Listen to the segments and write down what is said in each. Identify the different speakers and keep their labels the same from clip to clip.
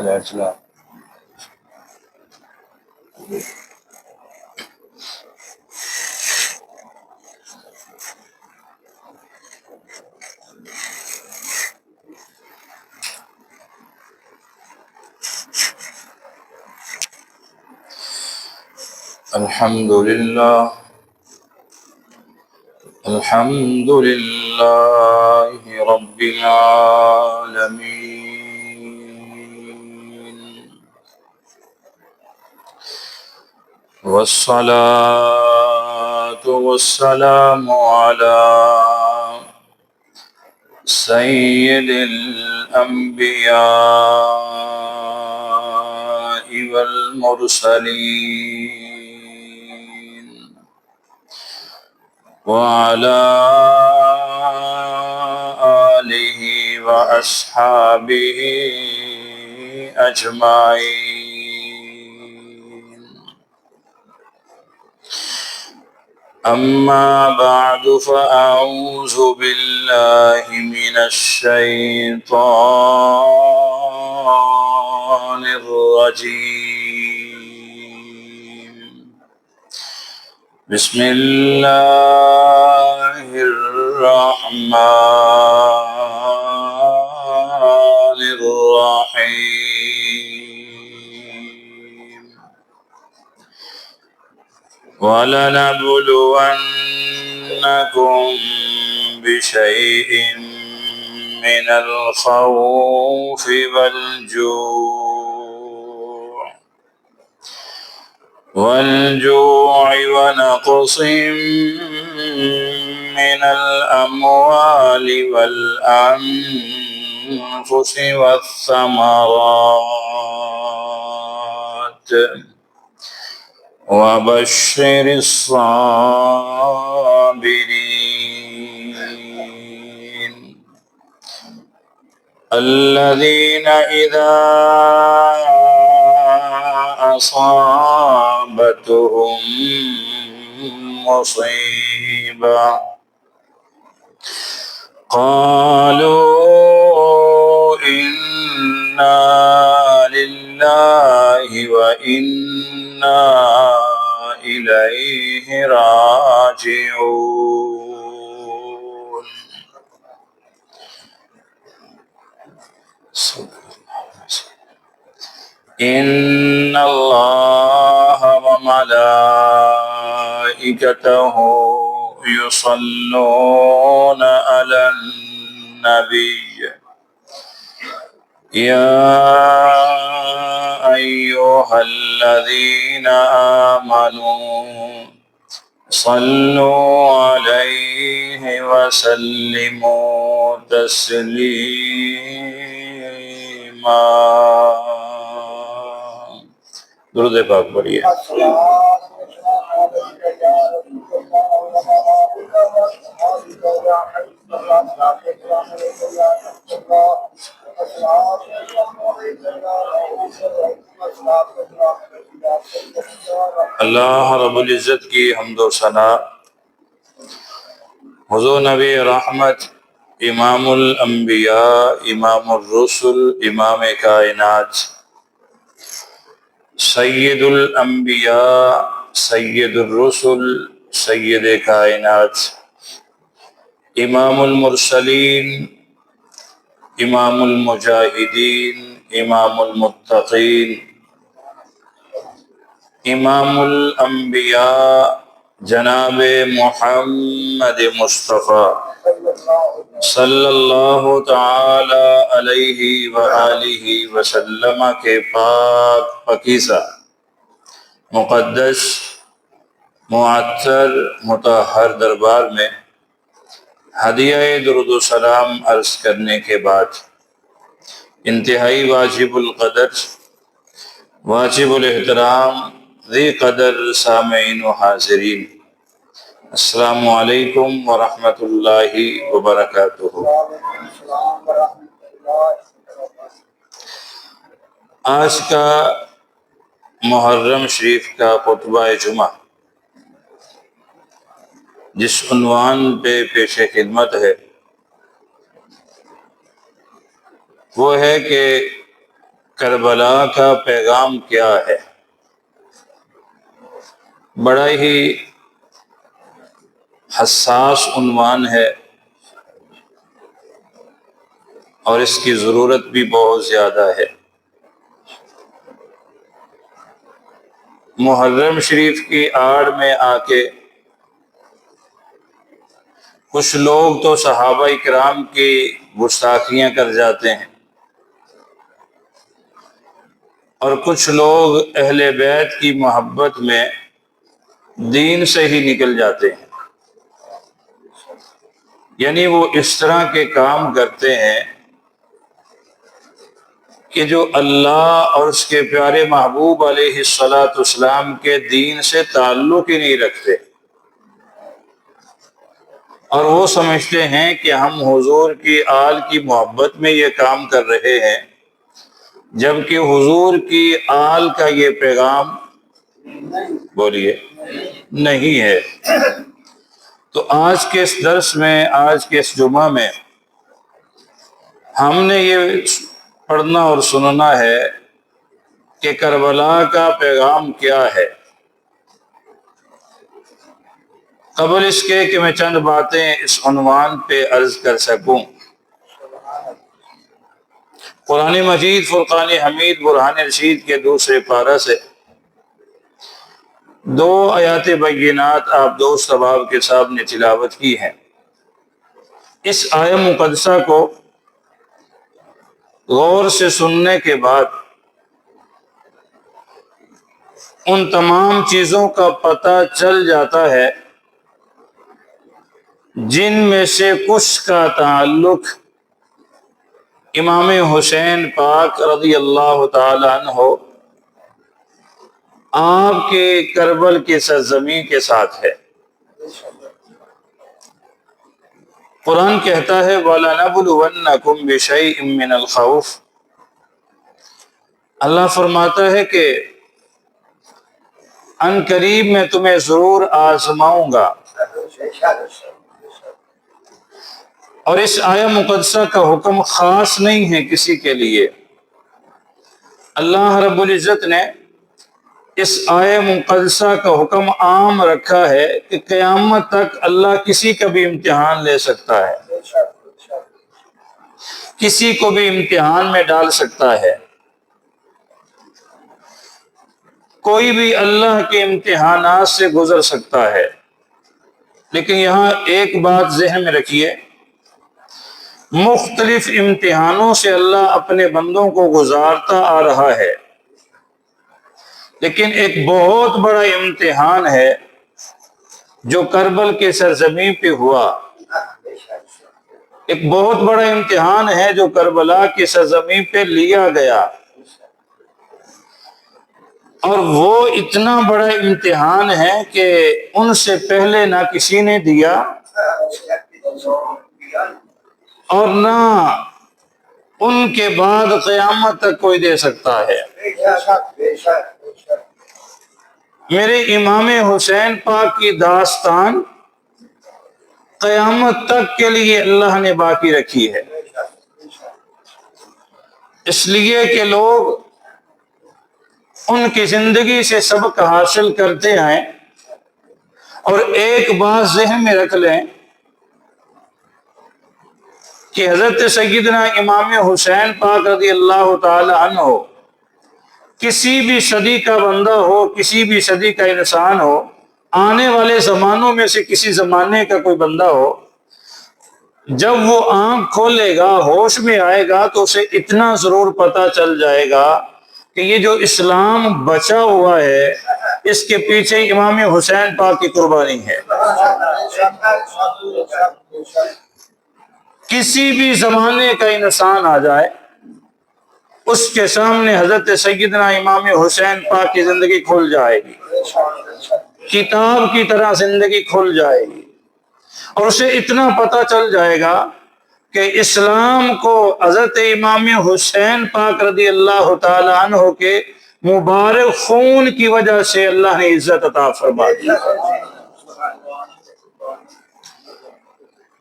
Speaker 1: السلام. الحمد لله رب العالمين، والصلاة والسلام على سيد الأنبياء والمرسلين، وعلى آله وأصحابه أجمعين. أما بعد، فأعوذ بالله من الشيطان الرجيم. بسم الله الرحمن الرحيم. وَلَنَبْلُوَنَّكُمْ بِشَيْءٍ مِّنَ الْخَوْفِ وَالْجُوعِ وَنَقْصٍ مِّنَ الْأَمْوَالِ وَالْأَنفُسِ وَالثَّمَرَاتِ، وَبَشِّرِ الصَّابِرِينَ الَّذِينَ إِذَا أَصَابَتْهُم مُّصِيبَةٌ قَالُوا إِنَّا لِلَّهِ وَإِنَّا إِلَيْهِ راجعون. إِنَّ اللَّهَ وَمَلَائِكَتَهُ يُصَلُّونَ عَلَى النَّبِيِّ يَا أَيُّهَا الَّذِينَ آمَنُوا صَلُّوا عَلَيْهِ وَسَلِّمُوا تَسْلِيمًا. درود پاک پڑھیے. اللہ رب العزت کی حمد و ثنا. حضور نبی رحمت، امام الانبیاء، امام الرسل، امام کائنات، سید الانبیاء، سید الرسل، سید کائنات، امام المرسلین، امام المجاہدین، امام المتقین، امام الانبیاء جناب محمد مصطفیٰ صلی اللہ تعالی علیہ وآلہ وسلم کے پاک پاکیزہ مقدس معطر مطہر دربار میں ہدیہ درود و سلام عرض کرنے کے بعد، انتہائی واجب القدر، واجب الاحترام، ذی قدر سامعین و حاضرین، السلام علیکم ورحمۃ اللہ وبرکاتہ. آج کا محرم شریف کا خطبہ جمعہ جس عنوان پہ پیش خدمت ہے وہ ہے کہ کربلا کا پیغام کیا ہے؟ بڑا ہی حساس عنوان ہے اور اس کی ضرورت بھی بہت زیادہ ہے۔ محرم شریف کی آڑ میں آ کے کچھ لوگ تو صحابہ کرام کی گستاخیاں کر جاتے ہیں اور کچھ لوگ اہل بیت کی محبت میں دین سے ہی نکل جاتے ہیں، یعنی وہ اس طرح کے کام کرتے ہیں کہ جو اللہ اور اس کے پیارے محبوب علیہ الصلاۃ والسلام کے دین سے تعلق ہی نہیں رکھتے، اور وہ سمجھتے ہیں کہ ہم حضور کی آل کی محبت میں یہ کام کر رہے ہیں، جبکہ حضور کی آل کا یہ پیغام بولیے نہیں ہے۔ تو آج کے اس درس میں، آج کے اس جمعہ میں ہم نے یہ پڑھنا اور سننا ہے کہ کربلا کا پیغام کیا ہے۔ قبل اس کے کہ میں چند باتیں اس عنوان پہ عرض کر سکوں، قرآن مجید فرقان حمید برہان رشید کے دوسرے پارہ سے 2 آیات بینات آپ دوست احباب کے سامنے تلاوت کی ہیں۔ اس آیہ مقدسہ کو غور سے سننے کے بعد ان تمام چیزوں کا پتہ چل جاتا ہے جن میں سے کچھ کا تعلق امام حسین پاک رضی اللہ تعالی عنہ آپ کے کربل کے سرزمین کے ساتھ ہے۔ قرآن کہتا ہے وَلَنَبْلُوَنَّكُمْ بِشَيْءٍ مِّنَ الْخَوْفِ، اللہ فرماتا ہے کہ ان قریب میں تمہیں ضرور آزماؤں گا۔ اور اس آیہ مقدسہ کا حکم خاص نہیں ہے کسی کے لیے، اللہ رب العزت نے اس آیہ مقدسہ کا حکم عام رکھا ہے کہ قیامت تک اللہ کسی کا بھی امتحان لے سکتا ہے، کسی کو بھی امتحان میں ڈال سکتا ہے، کوئی بھی اللہ کے امتحانات سے گزر سکتا ہے۔ لیکن یہاں ایک بات ذہن میں رکھیے، مختلف امتحانوں سے اللہ اپنے بندوں کو گزارتا آ رہا ہے، لیکن ایک بہت بڑا امتحان ہے جو کربل کے سرزمین پہ ہوا، ایک بہت بڑا امتحان ہے جو کربلا کی سرزمین پہ لیا گیا، اور وہ اتنا بڑا امتحان ہے کہ ان سے پہلے نہ کسی نے دیا اور نہ ان کے بعد قیامت تک کوئی دے سکتا ہے۔ میرے امام حسین پاک کی داستان قیامت تک کے لیے اللہ نے باقی رکھی ہے، اس لیے کہ لوگ ان کی زندگی سے سبق حاصل کرتے ہیں۔ اور ایک بات ذہن میں رکھ لیں کہ حضرت سیدنا امام حسین پاک رضی اللہ تعالی عنہ کسی بھی صدی کا بندہ ہو، کسی بھی صدی کا انسان ہو، آنے والے زمانوں میں سے کسی زمانے کا کوئی بندہ ہو، جب وہ آنکھ کھولے گا، ہوش میں آئے گا، تو اسے اتنا ضرور پتہ چل جائے گا کہ یہ جو اسلام بچا ہوا ہے اس کے پیچھے امام حسین پاک کی قربانی ہے۔ کسی بھی زمانے کا انسان آ جائے، اس کے سامنے حضرت سیدنا امام حسین پاک کی زندگی کھل جائے گی، کتاب کی طرح زندگی کھل جائے گی، اور اسے اتنا پتہ چل جائے گا کہ اسلام کو حضرت امام حسین پاک رضی اللہ تعالی عنہ کے مبارک خون کی وجہ سے اللہ نے عزت عطا فرما دی۔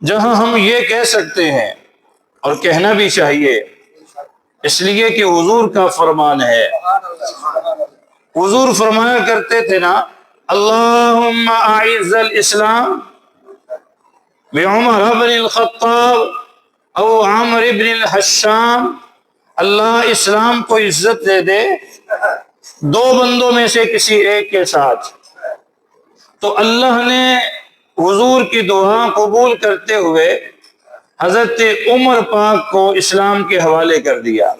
Speaker 1: جہاں ہم یہ کہہ سکتے ہیں اور کہنا بھی چاہیے اس لیے کہ حضور کا فرمان ہے. حضور فرمایا کرتے تھے نا، اللہم اعز الاسلام بعمر بن الخطاب او عامر بن الحشام، اللہ اسلام کو عزت دے دے دو بندوں میں سے کسی ایک کے ساتھ. تو اللہ نے حضور کی دعا قبول کرتے ہوئے حضرت عمر پاک کو اسلام کے حوالے کر دیا.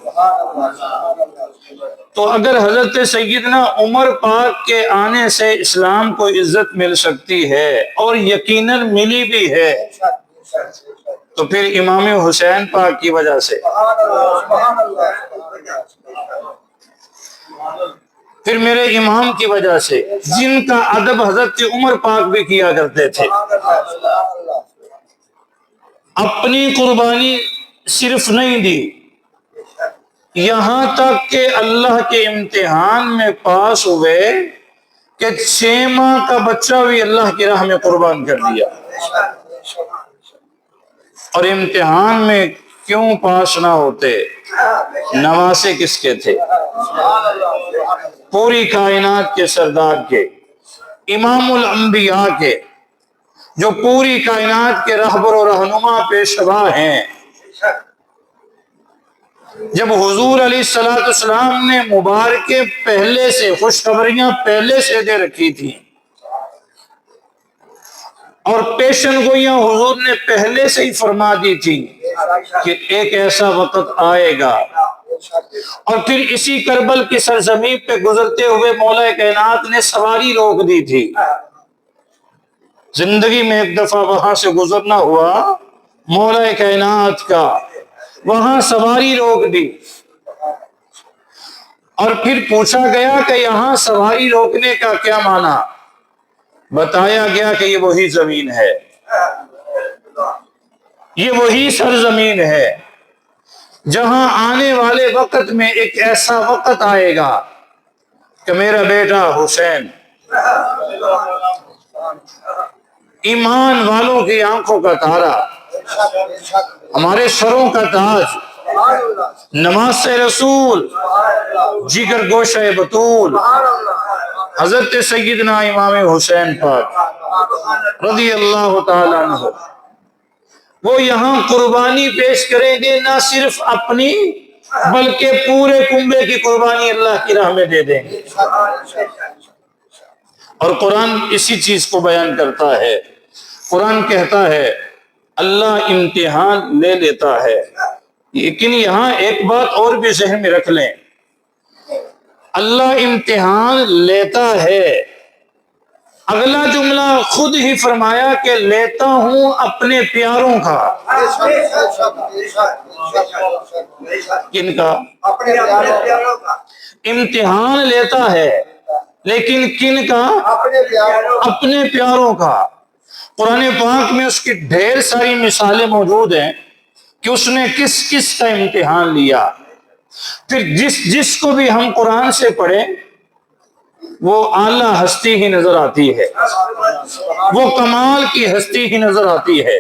Speaker 1: تو اگر حضرت سیدنا عمر پاک کے آنے سے اسلام کو عزت مل سکتی ہے اور یقیناً ملی بھی ہے، تو پھر امام حسین پاک کی وجہ سے، پھر میرے امام کی وجہ سے، جن کا ادب حضرت عمر پاک بھی کیا کرتے تھے. اپنی قربانی صرف نہیں دی، یہاں تک کہ اللہ کے امتحان میں پاس ہوئے کہ 6 ماہ کا بچہ بھی اللہ کی راہ میں قربان کر دیا. اور امتحان میں کیوں پاس نہ ہوتے؟ نواسے کس کے تھے؟ پوری کائنات کے سردار کے، امام الانبیاء کے، جو پوری کائنات کے رہبر و رہنما پیشوا ہیں. جب حضور علیہ السلام نے مبارکیں پہلے سے، خوشخبریاں پہلے سے دے رکھی تھی اور پیشن گوئیاں حضور نے پہلے سے ہی فرما دی تھی کہ ایک ایسا وقت آئے گا، اور پھر اسی کربل کی سرزمین پہ گزرتے ہوئے مولا کائنات نے سواری روک دی تھی. زندگی میں ایک دفعہ وہاں سے گزرنا ہوا مولا کائنات کا، وہاں سواری روک دی، اور پھر پوچھا گیا کہ یہاں سواری روکنے کا کیا معنی؟ بتایا گیا کہ یہ وہی زمین ہے، یہ وہی سرزمین ہے جہاں آنے والے وقت میں ایک ایسا وقت آئے گا کہ میرا بیٹا حسین، ایمان والوں کی آنکھوں کا تارا، ہمارے سروں کا تاج، نماز رسول، جگر گوشہ بطول، حضرت سیدنا امام حسین پاک رضی اللہ تعالیٰ عنہ، وہ یہاں قربانی پیش کریں گے، نہ صرف اپنی بلکہ پورے کنبے کی قربانی اللہ کی راہ میں دے دیں گے. اور قرآن اسی چیز کو بیان کرتا ہے. قرآن کہتا ہے اللہ امتحان لے لیتا ہے، لیکن یہاں ایک بات اور بھی ذہن میں رکھ لیں، اللہ امتحان لیتا ہے، اگلا جملہ خود ہی فرمایا کہ لیتا ہوں اپنے پیاروں کا. کن کا؟ امتحان لیتا ہے لیکن کن کا؟ اپنے پیاروں کا. قرآن پاک میں اس کی ڈھیر ساری مثالیں موجود ہیں کہ اس نے کس کس کا امتحان لیا. پھر جس کو بھی ہم قرآن سے پڑھیں وہ اعلیٰ ہستی ہی نظر آتی ہے، وہ کمال کی ہستی ہی نظر آتی ہے،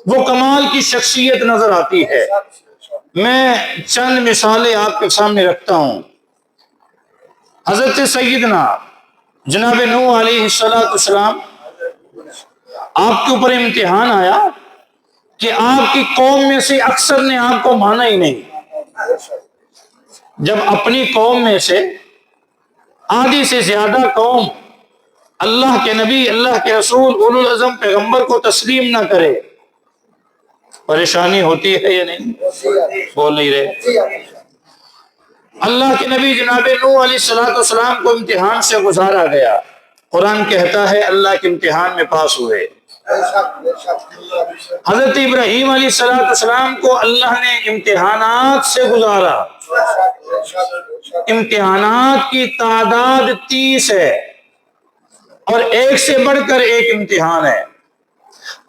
Speaker 1: وہ کمال کی شخصیت نظر آتی ہے. میں چند مثالیں آپ کے سامنے رکھتا ہوں. حضرت سیدنا جناب نوح علیہ السلام، آپ کے اوپر امتحان آیا کہ آپ کی قوم میں سے اکثر نے آپ کو مانا ہی نہیں. جب اپنی قوم میں سے آدھی سے زیادہ قوم اللہ کے نبی، اللہ کے رسول، اولو العزم پیغمبر کو تسلیم نہ کرے، پریشانی ہوتی ہے یا نہیں؟ بول نہیں رہے. اللہ کے نبی جناب نوح علیہ السلام کو امتحان سے گزارا گیا. قرآن کہتا ہے اللہ کے امتحان میں پاس ہوئے. حضرت ابراہیم علیہ السلام کو اللہ نے امتحانات سے گزارا. امتحانات کی تعداد 30 ہے اور ایک سے بڑھ کر ایک امتحان ہے.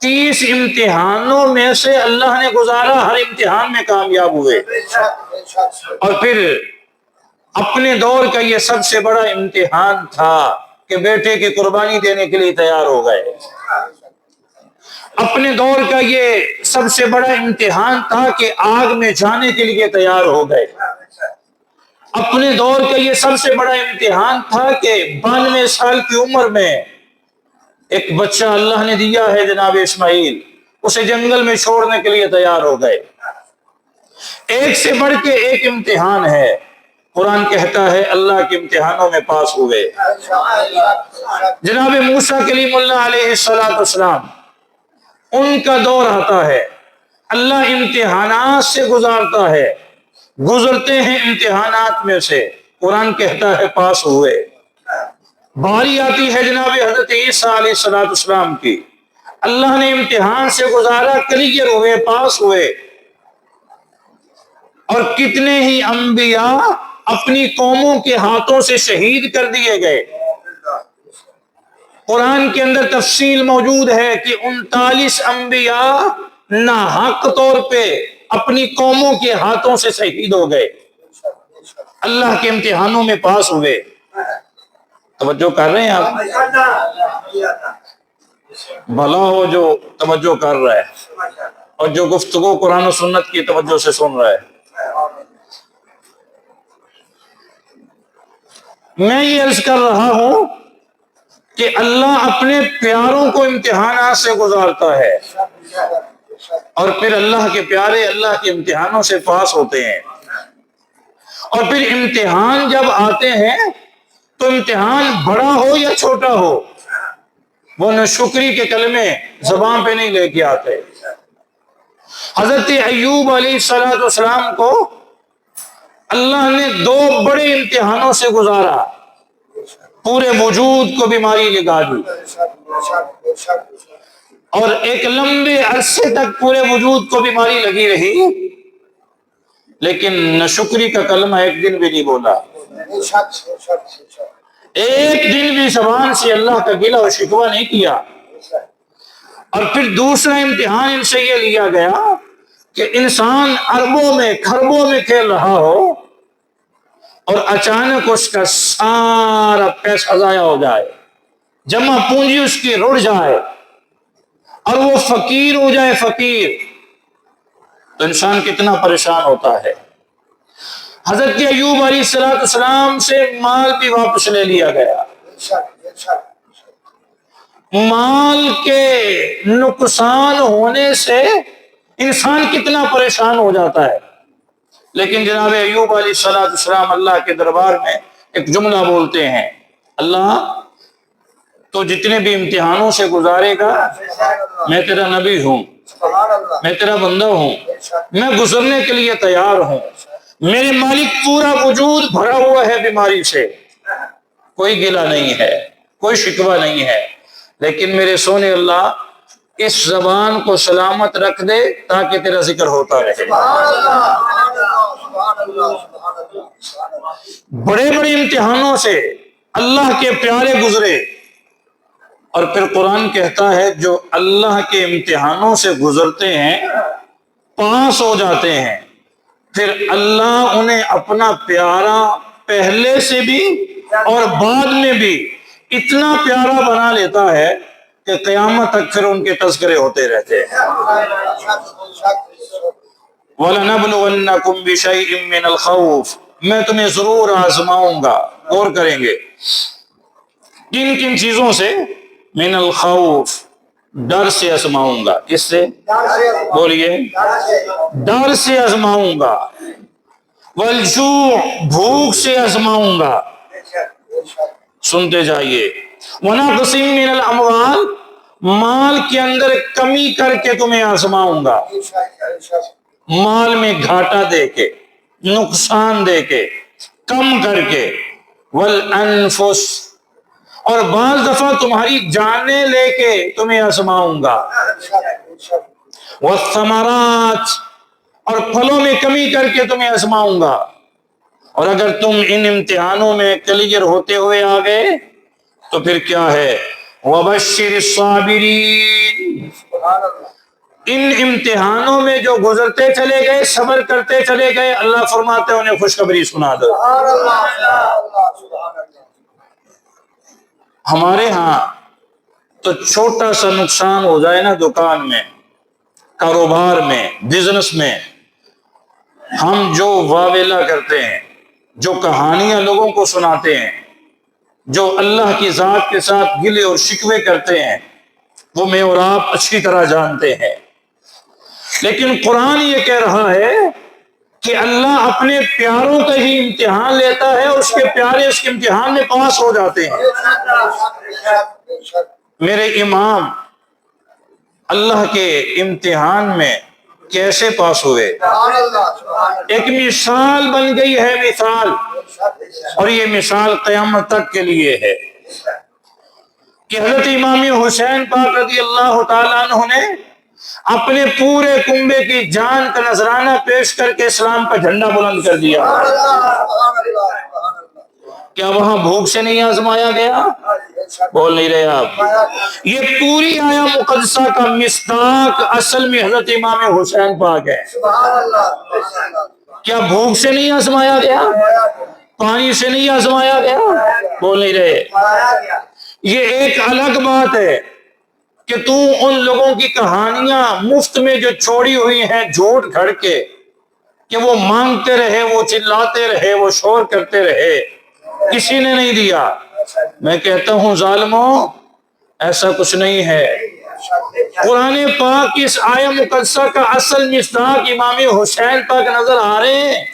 Speaker 1: 30 امتحانوں میں سے اللہ نے گزارا، ہر امتحان میں کامیاب ہوئے. اور پھر اپنے دور کا یہ سب سے بڑا امتحان تھا کہ بیٹے کی قربانی دینے کے لیے تیار ہو گئے. اپنے دور کا یہ سب سے بڑا امتحان تھا کہ آگ میں جانے کے لیے تیار ہو گئے۔ اپنے دور کا یہ سب سے بڑا امتحان تھا کہ 92 سال کی عمر میں ایک بچہ اللہ نے دیا ہے جناب اسماعیل، اسے جنگل میں چھوڑنے کے لیے تیار ہو گئے۔ ایک سے بڑھ کے ایک امتحان ہے۔ قرآن کہتا ہے اللہ کے امتحانوں میں پاس ہوئے۔ جناب موسیٰ کلیم اللہ علیہ السلام، ان کا دور آتا ہے، اللہ امتحانات سے گزارتا ہے، گزرتے ہیں امتحانات میں سے، قرآن کہتا ہے پاس ہوئے۔ باری آتی ہے جناب حضرت عیسیٰ علیہ السلام کی، اللہ نے امتحان سے گزارا، کلیئر ہوئے، پاس ہوئے۔ اور کتنے ہی انبیاء اپنی قوموں کے ہاتھوں سے شہید کر دیے گئے۔ قرآن کے اندر تفصیل موجود ہے کہ 39 انبیاء ناحق طور پہ اپنی قوموں کے ہاتھوں سے شہید ہو گئے، اللہ کے امتحانوں میں پاس ہوئے۔ توجہ کر رہے ہیں آپ؟ بھلا ہو جو توجہ کر رہا ہے اور جو گفتگو قرآن و سنت کی توجہ سے سن رہا ہے۔ میں یہ عرض کر رہا ہوں کہ اللہ اپنے پیاروں کو امتحانات سے گزارتا ہے اور پھر اللہ کے پیارے اللہ کے امتحانوں سے پاس ہوتے ہیں۔ اور پھر امتحان جب آتے ہیں تو امتحان بڑا ہو یا چھوٹا ہو، وہ ناشکری کے کلمے زبان پہ نہیں لے کے آتے۔ حضرت ایوب علیہ السلام کو اللہ نے 2 بڑے امتحانوں سے گزارا، پورے وجود کو بیماری لگا دی، اور ایک لمبے عرصے تک پورے وجود کو بیماری لگی رہی، لیکن ناشکری کا کلمہ ایک دن بھی نہیں بولا، ایک دن بھی زبان سے اللہ کا گلہ و شکوہ نہیں کیا۔ اور پھر دوسرا امتحان ان سے یہ لیا گیا کہ انسان اربوں میں کھربوں میں کھیل رہا ہو اور اچانک اس کا سارا پیسہ ضائع ہو جائے، جمع پونجی اس کی رڑ جائے اور وہ فقیر ہو جائے، فقیر، تو انسان کتنا پریشان ہوتا ہے۔ حضرت ایوب علیہ السلام سے مال بھی واپس لے لیا گیا، مال کے نقصان ہونے سے انسان کتنا پریشان ہو جاتا ہے، لیکن جناب ایوب علیہ السلام اللہ کے دربار میں ایک جملہ بولتے ہیں، اللہ تو جتنے بھی امتحانوں سے گزارے گا، میں تیرا نبی ہوں، میں تیرا بندہ ہوں، میں گزرنے کے لیے تیار ہوں، میرے مالک پورا وجود بھرا ہوا ہے بیماری سے، کوئی گلہ نہیں ہے، کوئی شکوہ نہیں ہے، لیکن میرے سونے اللہ اس زبان کو سلامت رکھ دے تاکہ تیرا ذکر ہوتا رہے۔ بڑے بڑے امتحانوں سے اللہ کے پیارے گزرے، اور پھر قرآن کہتا ہے جو اللہ کے امتحانوں سے گزرتے ہیں، پاس ہو جاتے ہیں، پھر اللہ انہیں اپنا پیارا پہلے سے بھی اور بعد میں بھی اتنا پیارا بنا لیتا ہے کہ قیامت تک پھر ان کے تذکرے ہوتے رہتے ہیں۔ وَلَنَبْلُوَنَّكُمْ بِشَيْءٍ مِّنَ الْخَوْفِ، میں تمہیں ضرور آزماؤں گا، غور کریں گے کن کن چیزوں سے، من الخوف، ڈر سے آزماؤں گا، کس سے؟ بولیے، ڈر سے آزماؤں گا، والجوع، بھوک سے آزماؤں گا، سنتے جائیے، ونقص من الاموال، مال کے اندر کمی کر کے تمہیں آزماؤں گا، مال میں گھاٹا دے کے، نقصان دے کے، کم کر کے، والانفس، اور بعض دفعہ تمہاری جانیں لے کے تمہیں آزماؤں گا، والثمرات، اور پھلوں میں کمی کر کے تمہیں آزماؤں گا، اور اگر تم ان امتحانوں میں کلیئر ہوتے ہوئے آ گئے تو پھر کیا ہے، وَبَشِّرِ الصَّابِرِينَ، ان امتحانوں میں جو گزرتے چلے گئے، صبر کرتے چلے گئے، اللہ فرماتے ہیں انہیں خوشخبری سنا دو۔ ہمارے ہاں تو چھوٹا سا نقصان ہو جائے نا دکان میں، کاروبار میں، بزنس میں، ہم جو واویلا کرتے ہیں، جو کہانیاں لوگوں کو سناتے ہیں، جو اللہ کی ذات کے ساتھ گلے اور شکوے کرتے ہیں، وہ میں اور آپ اچھی طرح جانتے ہیں۔ لیکن قرآن یہ کہہ رہا ہے کہ اللہ اپنے پیاروں کا ہی امتحان لیتا ہے، اس کے پیارے اس کے امتحان میں پاس ہو جاتے ہیں۔ میرے امام اللہ کے امتحان میں کیسے پاس ہوئے؟ ایک مثال بن گئی ہے، مثال، اور یہ مثال قیامت تک کے لیے ہے کہ حضرت امام حسین پاک رضی اللہ تعالیٰ عنہ نے اپنے پورے کنبے کی جان کا نذرانہ پیش کر کے اسلام کا جھنڈا بلند کر دیا۔ کیا وہاں بھوک سے نہیں آزمایا گیا؟ بول نہیں رہے آپ۔ یہ پوری آیا مقدسہ کا مصداق اصل میں حضرت امام حسین پاک ہے۔ کیا بھوک سے نہیں آزمایا گیا؟ پانی سے نہیں آزمایا گیا؟ بول نہیں رہے۔ یہ ایک الگ بات ہے کہ تو ان لوگوں کی کہانیاں مفت میں جو چھوڑی ہوئی ہیں جھوٹ گھڑ کے، کہ وہ مانگتے رہے، وہ چلاتے رہے، وہ شور کرتے رہے، کسی نے نہیں دیا۔ میں کہتا ہوں ظالموں، ایسا کچھ نہیں ہے۔ قرآن پاک کی اس آیہ مقدسہ کا اصل مصداق امام حسین پاک نظر آ رہے ہیں،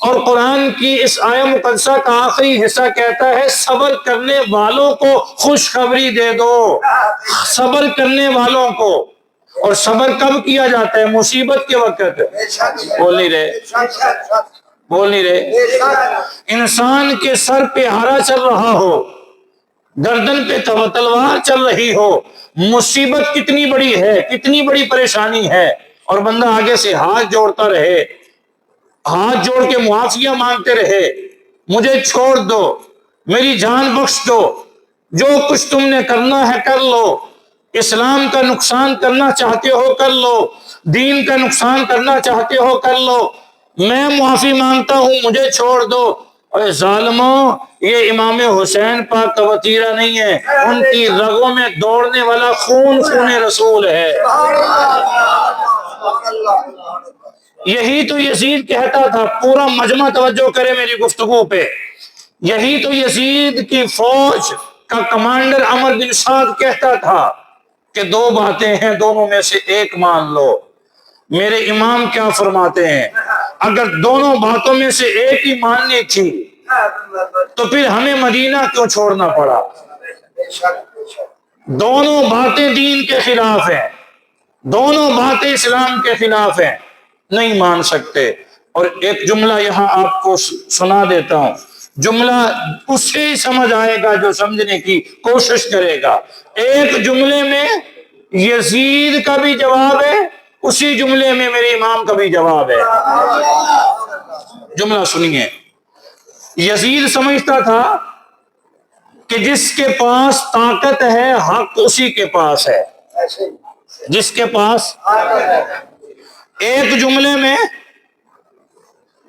Speaker 1: اور قرآن کی اس آیہ مقدسہ کا آخری حصہ کہتا ہے صبر کرنے والوں کو خوشخبری دے دو، صبر کرنے والوں کو۔ اور صبر کب کیا جاتا ہے؟ مصیبت کے وقت۔ بول نہیں رہے، بول نہیں رہے۔ انسان کے سر پہ ہارا چل رہا ہو، گردن پہ تلوار چل رہی ہو، مصیبت کتنی بڑی ہے، کتنی بڑی پریشانی ہے، اور بندہ آگے سے ہاتھ جوڑتا رہے، ہاتھ جوڑ کے معافیہ مانگتے رہے، مجھے چھوڑ دو، میری جان بخش دو، جو کچھ تم نے کرنا ہے کر لو، اسلام کا نقصان کرنا چاہتے ہو کر لو، دین کا نقصان کرنا چاہتے ہو کر لو، میں معافی مانگتا ہوں، مجھے چھوڑ دو۔ اور ظالموں، یہ امام حسین پاک کا وتیرہ نہیں ہے، ان کی رگوں میں دوڑنے والا خون خون رسول ہے۔ یہی تو یزید کہتا تھا، پورا مجمع توجہ کرے میری گفتگو پہ، یہی تو یزید کی فوج کا کمانڈر عمر بن سعد کہتا تھا کہ دو باتیں ہیں، دونوں میں سے ایک مان لو۔ میرے امام کیا فرماتے ہیں؟ اگر دونوں باتوں میں سے ایک ہی ماننی تھی تو پھر ہمیں مدینہ کیوں چھوڑنا پڑا؟ دونوں باتیں دین کے خلاف ہیں، دونوں باتیں اسلام کے خلاف ہیں، نہیں مان سکتے۔ اور ایک جملہ یہاں آپ کو سنا دیتا ہوں، جملہ اسے سمجھ آئے گا جو سمجھنے کی کوشش کرے گا۔ ایک جملے میں یزید کا بھی جواب ہے، اسی جملے میں میرے امام کا بھی جواب ہے۔ جملہ سنیے۔ یزید سمجھتا تھا کہ جس کے پاس طاقت ہے حق اسی کے پاس ہے، جس کے پاس۔ ایک جملے میں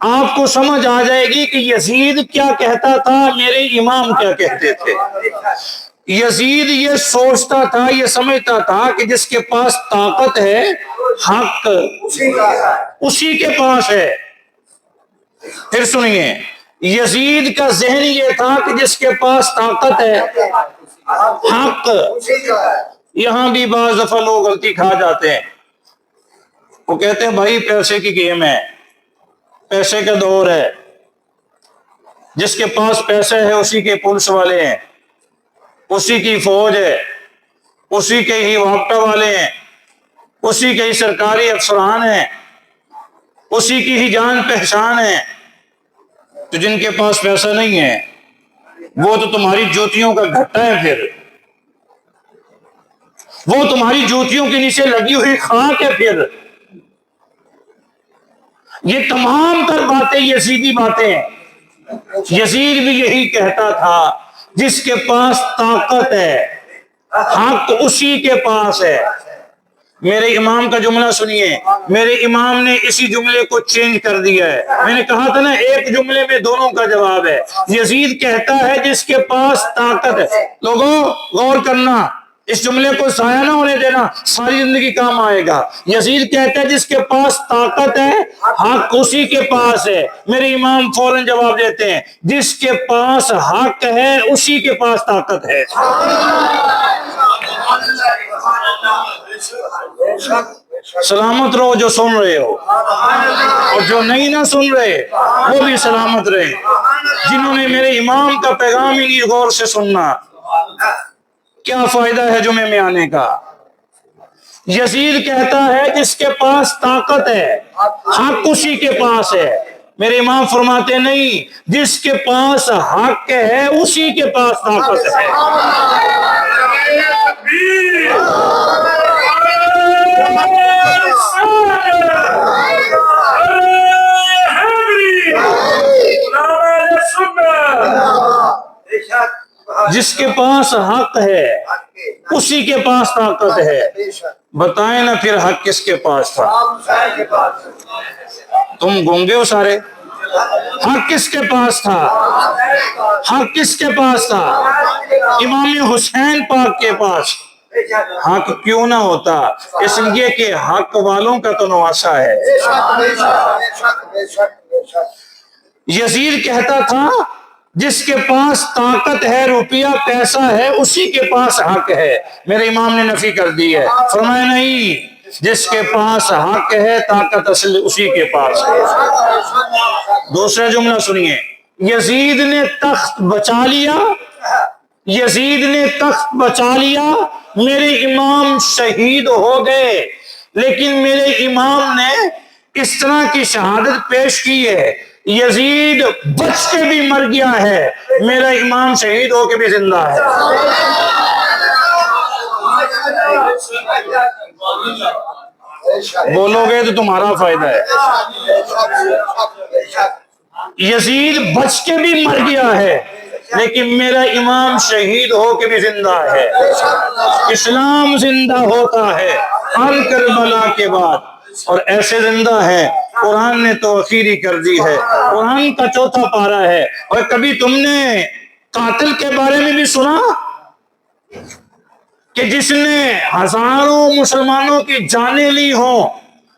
Speaker 1: آپ کو سمجھ آ جائے گی کہ یزید کیا کہتا تھا، میرے امام کیا کہتے تھے۔ یزید یہ سوچتا تھا، یہ سمجھتا تھا کہ جس کے پاس طاقت ہے حق اسی کے پاس ہے۔ پھر سنیے، یزید کا ذہن یہ تھا کہ جس کے پاس طاقت ہے حق۔ یہاں بھی بعض دفعہ لوگ غلطی کھا جاتے ہیں، وہ کہتے ہیں بھائی پیسے کی گیم ہے، پیسے کا دور ہے، جس کے پاس پیسہ ہے اسی کے پولیس والے ہیں، اسی کی فوج ہے، اسی کے ہی وابطہ والے ہیں، اسی کے ہی سرکاری افسران ہیں، اسی کی ہی جان پہچان ہے۔ تو جن کے پاس پیسہ نہیں ہے وہ تو تمہاری جوتیوں کا گھٹا ہے، پھر وہ تمہاری جوتیوں کے نیچے لگی ہوئی خاک ہے۔ پھر یہ تمام تر باتیں یزیدی باتیں ہیں۔ یزید بھی یہی کہتا تھا، جس کے پاس طاقت ہے حق اسی کے پاس ہے۔ میرے امام کا جملہ سنیے، میرے امام نے اسی جملے کو چینج کر دیا ہے۔ میں نے کہا تھا نا ایک جملے میں دونوں کا جواب ہے۔ یزید کہتا ہے جس کے پاس طاقت ہے۔ لوگوں غور کرنا، اس جملے کو ضائع نہ ہونے دینا، ساری زندگی کام آئے گا۔ یزید کہتا ہے جس کے پاس طاقت ہے حق اسی کے پاس ہے۔ میرے امام فوراً جواب دیتے ہیں جس کے پاس حق ہے اسی کے پاس طاقت ہے۔ سلامت رہو جو سن رہے ہو، اور جو نہیں نہ سن رہے وہ بھی سلامت رہے، جنہوں نے میرے امام کا پیغام ہی غور سے سننا۔ کیا فائدہ ہے جمعے میں آنے کا؟ یزید کہتا ہے جس کے پاس طاقت ہے حق اسی کے پاس ہے۔ میرے امام فرماتے نہیں، جس کے پاس حق ہے اسی کے پاس طاقت ہے۔ جس کے پاس حق ہے اسی کے پاس طاقت ہے۔ بتائیں نا پھر حق کس کے پاس تھا؟ تم گونگے ہو سارے؟ حق کس کے پاس تھا؟ حق کس کے پاس تھا؟ امام حسین پاک کے پاس۔ حق کیوں نہ ہوتا؟ اس لیے کہ حق والوں کا تو نواسا ہے۔ یزید کہتا تھا جس کے پاس طاقت ہے، روپیہ پیسہ ہے، اسی کے پاس حق ہے۔ میرے امام نے نفی کر دی ہے، فرمایا نہیں، جس کے پاس حق ہے طاقت اصل اسی کے پاس ہے۔ دوسرا جملہ سنیے، یزید نے تخت بچا لیا، یزید نے تخت بچا لیا، میرے امام شہید ہو گئے، لیکن میرے امام نے اس طرح کی شہادت پیش کی ہے، یزید بچ کے بھی مر گیا ہے، میرا امام شہید ہو کے بھی زندہ ہے۔ بولو گے تو تمہارا فائدہ ہے۔ یزید بچ کے بھی مر گیا ہے، لیکن میرا امام شہید ہو کے بھی زندہ ہے۔ اسلام زندہ ہوتا ہے ہر کربلا کے بعد، اور ایسے زندہ ہے قرآن نے تو اخیری کر دی ہے، قرآن کا چوتھا پارہ ہے۔ اور کبھی تم نے قاتل کے بارے میں بھی سنا کہ جس نے ہزاروں مسلمانوں کی جانیں لی ہوں،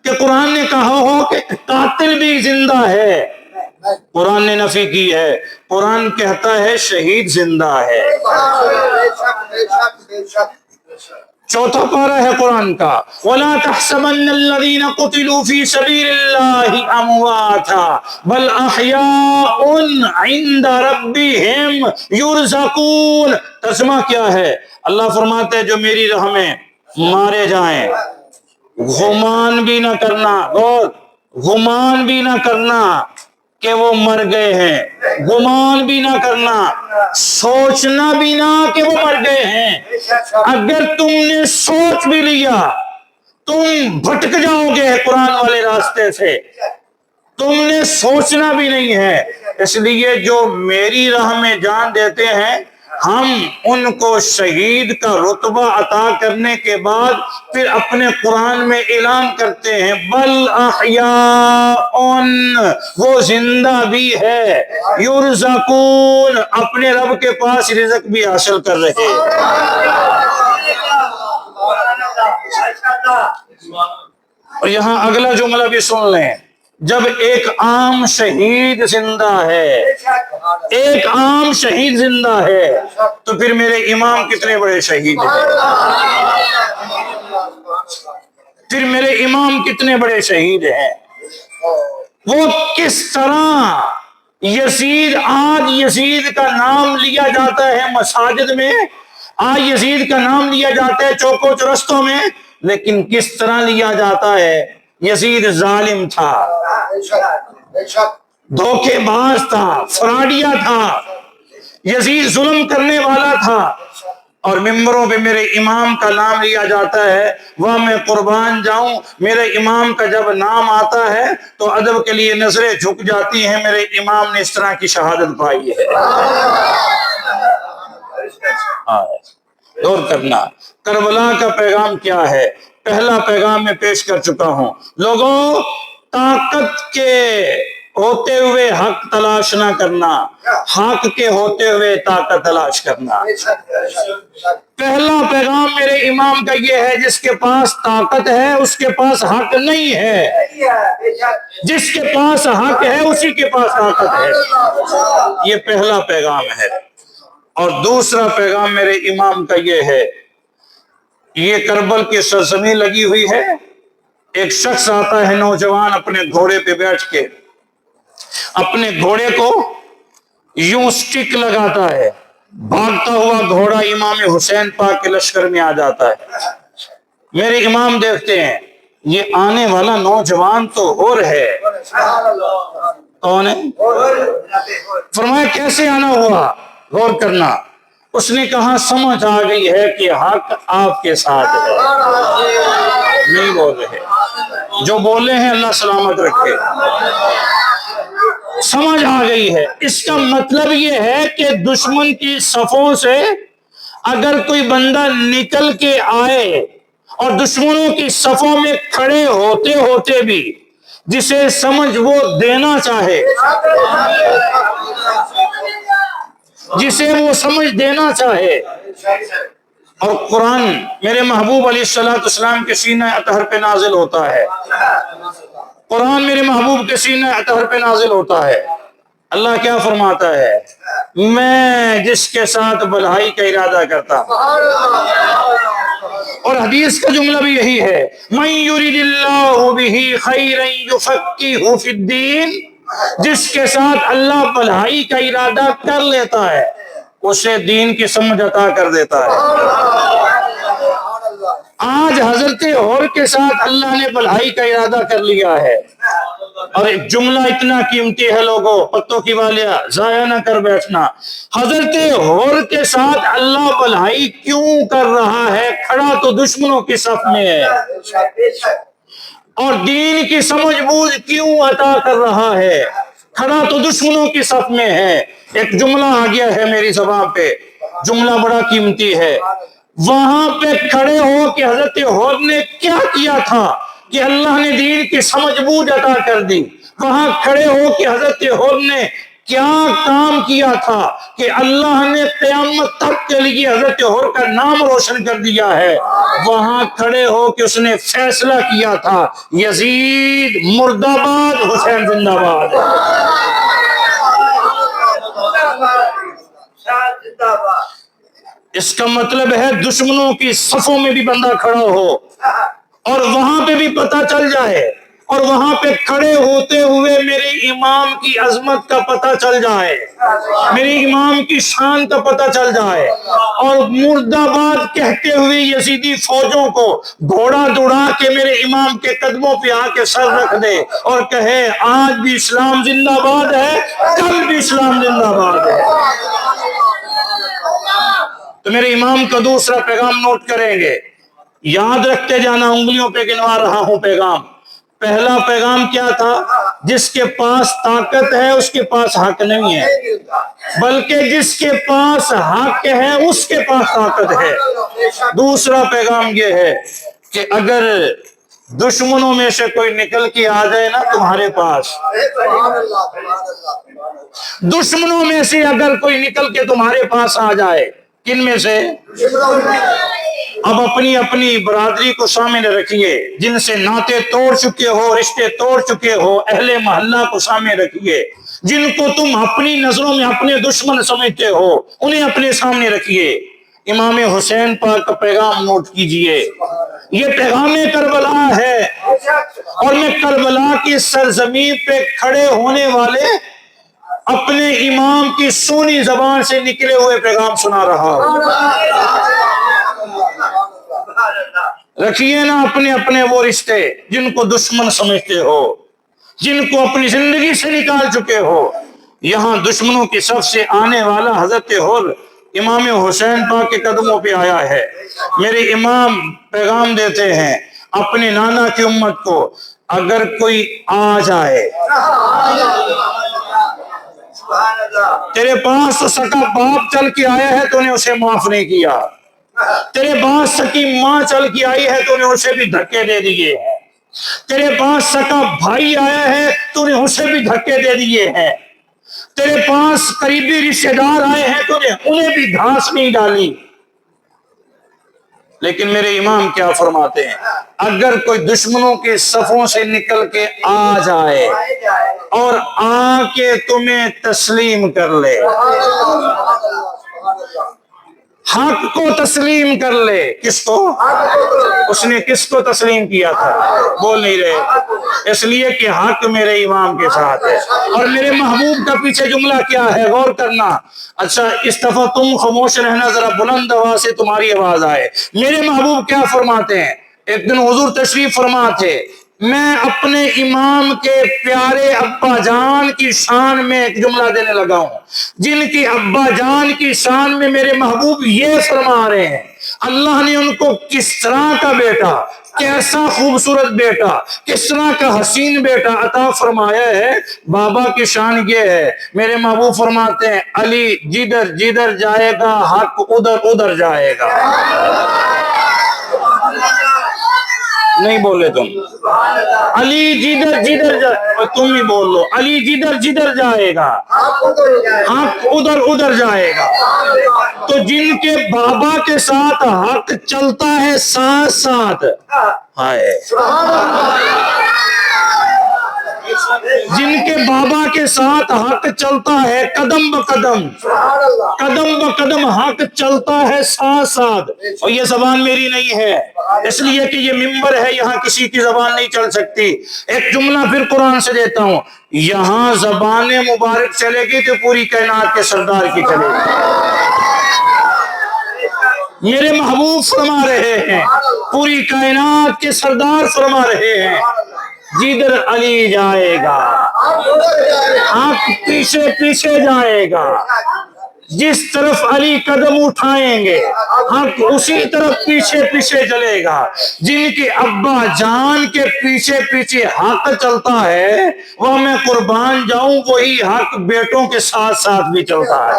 Speaker 1: کہ قرآن نے کہا ہو کہ قاتل بھی زندہ ہے؟ قرآن نے نفی کی ہے، قرآن کہتا ہے شہید زندہ ہے۔ چوتھا پارہ ہے قرآن کا، وَلَا تَحْسَبَنَّ الَّذِينَ قُتِلُوا فِي سَبِيلِ اللَّهِ أَمْوَاتًا بَلْ أَحْيَاءٌ عِندَ رَبِّهِمْ يُرْزَقُونَ۔ ترجمہ کیا ہے؟ اللہ فرماتے ہیں جو میری راہ میں مارے جائیں، گمان بھی نہ کرنا، گمان بھی نہ کرنا کہ وہ مر گئے ہیں، گمان بھی نہ کرنا، سوچنا بھی نہ کہ وہ مر گئے ہیں۔ اگر تم نے سوچ بھی لیا تم بھٹک جاؤ گے قرآن والے راستے سے، تم نے سوچنا بھی نہیں ہے۔ اس لیے جو میری راہ میں جان دیتے ہیں، ہم ان کو شہید کا رتبہ عطا کرنے کے بعد پھر اپنے قرآن میں اعلان کرتے ہیں بل احیاء، وہ زندہ بھی ہے، یرزقون، اپنے رب کے پاس رزق بھی حاصل کر رہے ہیں۔ اور یہاں اگلا جملہ بھی سن لیں، جب ایک عام شہید زندہ ہے، ایک عام شہید زندہ ہے، تو پھر میرے امام کتنے بڑے شہید ہیں، پھر میرے امام کتنے بڑے شہید ہیں۔ وہ کس طرح یزید، آج یزید کا نام لیا جاتا ہے مساجد میں، آج یزید کا نام لیا جاتا ہے چوکوں چرستوں میں، لیکن کس طرح لیا جاتا ہے؟ یزید ظالم تھا، دھوکے باز تھا، فراڈیا تھا، یزید ظلم کرنے والا تھا، اور ممبروں پہ میرے امام کا نام لیا جاتا ہے۔ وہ میں قربان جاؤں، میرے امام کا جب نام آتا ہے تو ادب کے لیے نظریں جھک جاتی ہیں، میرے امام نے اس طرح کی شہادت پائی ہے۔ غور کرنا، کربلا کا پیغام کیا ہے؟ پہلا پیغام میں پیش کر چکا ہوں، لوگوں طاقت کے ہوتے ہوئے حق تلاش نہ کرنا، حق کے ہوتے ہوئے طاقت تلاش کرنا۔ پہلا پیغام میرے امام کا یہ ہے، جس کے پاس طاقت ہے اس کے پاس حق نہیں ہے، جس کے پاس حق ہے اسی کے پاس طاقت ہے۔ یہ پہلا پیغام ہے۔ اور دوسرا پیغام میرے امام کا یہ ہے، یہ کربل کی سرزمین لگی ہوئی ہے، ایک شخص آتا ہے نوجوان، اپنے گھوڑے پہ بیٹھ کے اپنے گھوڑے کو یوں سٹک لگاتا ہے، بھاگتا ہوا گھوڑا امام حسین پاک کے لشکر میں آ جاتا ہے۔ میرے امام دیکھتے ہیں یہ آنے والا نوجوان تو اور ہے، کون ہے؟ فرمایا کیسے آنا ہوا؟ غور کرنا۔ اس نے کہا سمجھ آ گئی ہے کہ حق آپ کے ساتھ ہے۔ نہیں بول رہے، جو بولے ہیں اللہ سلامت رکھے۔ سمجھ آ گئی ہے، اس کا مطلب یہ ہے کہ دشمن کی صفوں سے اگر کوئی بندہ نکل کے آئے اور دشمنوں کی صفوں میں کھڑے ہوتے ہوتے بھی جسے سمجھ وہ دینا چاہے، جسے وہ سمجھ دینا چاہے، اور قرآن میرے محبوب علیہ السلام کے سینہ اطہر پہ نازل ہوتا ہے، قرآن میرے محبوب کے سینہ اطہر پہ نازل ہوتا ہے۔ اللہ کیا فرماتا ہے؟ میں جس کے ساتھ بھلائی کا ارادہ کرتا ہوں، اور حدیث کا جملہ بھی یہی ہے، من یرید اللہ بہ خیرا یفقہہ فی الدین، جس کے ساتھ اللہ بھلائی کا ارادہ کر لیتا ہے اسے دین کی سمجھ عطا کر دیتا ہے۔ آج حضرت اور کے ساتھ اللہ نے بھلائی کا ارادہ کر لیا ہے، اور ایک جملہ اتنا قیمتی ہے لوگوں، پتوں کی والیاں ضائع نہ کر بیٹھنا۔ حضرت اور کے ساتھ اللہ بھلائی کیوں کر رہا ہے؟ کھڑا تو دشمنوں کی صف میں ہے، اور دین کی سمجھ بوجھ کیوں عطا کر رہا ہے؟ کھڑا تو دشمنوں کی صف میں ہے۔ ایک جملہ آ گیا ہے میری زبان پہ، جملہ بڑا قیمتی ہے۔ وہاں پہ کھڑے ہو کہ حضرت ہور نے کیا کیا تھا کہ اللہ نے دین کی سمجھ بوجھ عطا کر دی؟ وہاں کھڑے ہو کہ حضرت ہور نے کیا کام کیا تھا کہ اللہ نے قیامت تک کے لیے حضرت ہور کا نام روشن کر دیا ہے؟ وہاں کھڑے ہو کہ اس نے فیصلہ کیا تھا یزید مرد آباد، حسین زندہ باد۔ اس کا مطلب ہے دشمنوں کی صفوں میں بھی بندہ کھڑا ہو اور وہاں پہ بھی پتہ چل جائے، اور وہاں پہ کھڑے ہوتے ہوئے میرے امام کی عظمت کا پتہ چل جائے، میرے امام کی شان کا پتہ چل جائے، اور مرد آباد کہتے ہوئے یزیدی فوجوں کو گھوڑا دوڑا کے میرے امام کے قدموں پہ آ کے سر رکھ دے اور کہے آج بھی اسلام زندہ باد ہے، کل بھی اسلام زندہ باد ہے۔ تو میرے امام کا دوسرا پیغام نوٹ کریں گے، یاد رکھتے جانا، انگلیوں پہ گنوا رہا ہوں پیغام۔ پہلا پیغام کیا تھا؟ جس کے پاس طاقت ہے اس کے پاس حق نہیں ہے، بلکہ جس کے پاس حق ہے اس کے پاس طاقت ہے۔ دوسرا پیغام یہ ہے کہ اگر دشمنوں میں سے کوئی نکل کے آ جائے نا تمہارے پاس، دشمنوں میں سے اگر کوئی نکل کے تمہارے پاس آ جائے، کن میں سے؟ اب اپنی اپنی برادری کو سامنے رکھیے، جن سے ناطے توڑ چکے ہو، رشتے توڑ چکے ہو، اہل محلہ کو سامنے رکھیے، جن کو تم اپنی نظروں میں اپنے دشمن سمجھتے ہو انہیں اپنے سامنے رکھیے۔ امام حسین پاک کا پیغام نوٹ کیجئے، یہ پیغام کربلا ہے، اور میں کربلا کی سرزمین پہ کھڑے ہونے والے اپنے امام کی سونی زبان سے نکلے ہوئے پیغام سنا رہا ہوں۔ رکھیے نا اپنے اپنے وہ رشتے جن کو دشمن سمجھتے ہو، جن کو اپنی زندگی سے نکال چکے ہو۔ یہاں دشمنوں کی صف سے آنے والا حضرت ہور امام حسین پاک کے قدموں پہ آیا ہے۔ میرے امام پیغام دیتے ہیں اپنے نانا کی امت کو، اگر کوئی آ جائے تیرے پاس تو سکا باپ چل کے آیا ہے تو نے اسے معاف نہیں کیا، تیرے پاس سکی ماں چل کے آئی ہے تو نے اسے بھی دھکے دے دیے ہیں، تیرے پاس سکا بھائی آیا ہے تو نے اسے بھی دھکے دے دیے ہیں، تیرے پاس قریبی رشتے دار آئے ہیں تو نے انہیں بھی گھاس نہیں ڈالی۔ لیکن میرے امام کیا فرماتے ہیں، اگر کوئی دشمنوں کے صفوں سے نکل کے آ جائے اور آ کے تمہیں تسلیم کر لے، حق کو تسلیم کر لے، کس کو؟ اس نے کس کو تسلیم کیا تھا؟ بول نہیں رہے، اس لیے کہ حق میرے امام کے ساتھ ہے۔ اور میرے محبوب کا پیچھے جملہ کیا ہے، غور کرنا۔ اچھا اس دفعہ تم خاموش رہنا، ذرا بلند آواز سے تمہاری آواز آئے۔ میرے محبوب کیا فرماتے ہیں؟ ایک دن حضور تشریف فرما تھے، میں اپنے امام کے پیارے ابا جان کی شان میں ایک جملہ دینے لگا ہوں، جن کی ابا جان کی شان میں میرے محبوب یہ فرما رہے ہیں، اللہ نے ان کو کس طرح کا بیٹا، کیسا خوبصورت بیٹا، کس طرح کا حسین بیٹا عطا فرمایا ہے۔ بابا کی شان یہ ہے، میرے محبوب فرماتے ہیں علی جدھر جدھر جائے گا حق ادھر ادھر جائے گا۔ نہیں بولے تم، علی جدھر جدھر جائے، تم ہی بول لو، علی جدھر جدھر جائے گا حق ادھر ادھر جائے گا۔ تو جن کے بابا کے ساتھ حق چلتا ہے ساتھ ساتھ، ہائے، جن کے بابا کے ساتھ حق چلتا ہے قدم بقدم، قدم بقدم حق چلتا ہے ساتھ ساتھ۔ اور یہ زبان میری نہیں ہے، اس لیے کہ یہ ممبر ہے، یہاں کسی کی زبان نہیں چل سکتی۔ ایک جملہ پھر قرآن سے دیتا ہوں، یہاں زبان مبارک چلے گی تو پوری کائنات کے سردار کی چلے گی۔ میرے محبوب فرما رہے ہیں، پوری کائنات کے سردار فرما رہے ہیں، جدھر علی جائے گا حق پیچھے پیچھے جائے گا، جس طرف علی قدم اٹھائیں گے حق اسی طرف پیچھے پیچھے چلے گا۔ جن کے ابا جان کے پیچھے پیچھے حق چلتا ہے، وہ میں قربان جاؤں وہی حق بیٹوں کے ساتھ ساتھ بھی چلتا ہے۔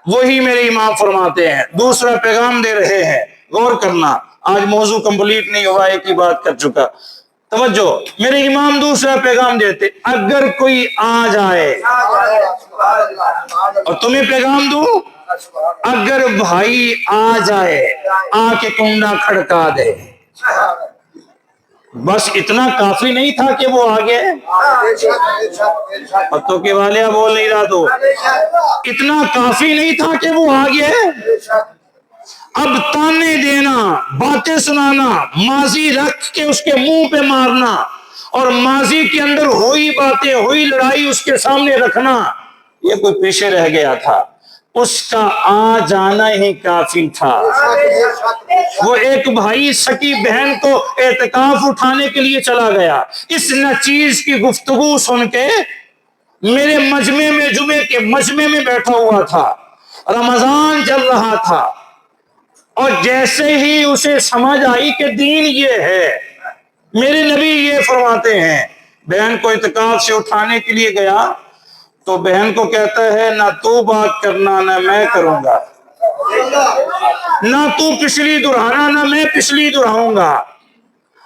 Speaker 1: وہی میرے امام فرماتے ہیں، دوسرا پیغام دے رہے ہیں، غور کرنا، آج موضوع کمپلیٹ نہیں ہوا، ایک ہی بات کر چکا، توجہ۔ میرے امام دوسرا پیغام دیتے، اگر کوئی آ جائے، اور تمہیں پیغام دوں، اگر بھائی آ جائے، آ کے کنڈا کھڑکا دے، بس اتنا کافی نہیں تھا کہ وہ آگے، پتوں کے والے بول نہیں رہا، تو اتنا کافی نہیں تھا کہ وہ آگے، اب تانے دینا، باتیں سنانا، ماضی رکھ کے اس کے منہ پہ مارنا، اور ماضی کے اندر ہوئی باتیں، ہوئی لڑائی اس کے سامنے رکھنا، یہ کوئی پیچھے رہ گیا تھا، اس کا آ جانا ہی کافی تھا۔ وہ ایک بھائی سکی بہن کو اعتکاف اٹھانے کے لیے چلا گیا، اس چیز کی گفتگو سن کے میرے مجمع میں، جمعے کے مجمع میں بیٹھا ہوا تھا، رمضان چل رہا تھا، اور جیسے ہی اسے سمجھ آئی کہ دین یہ ہے، میرے نبی یہ فرماتے ہیں، بہن کو اعتکاف سے اٹھانے کے لیے گیا تو بہن کو کہتا ہے نہ تو بات کرنا نہ میں کروں گا، نہ تو پچھلی دہرانا نہ میں پچھلی دہراؤں گا،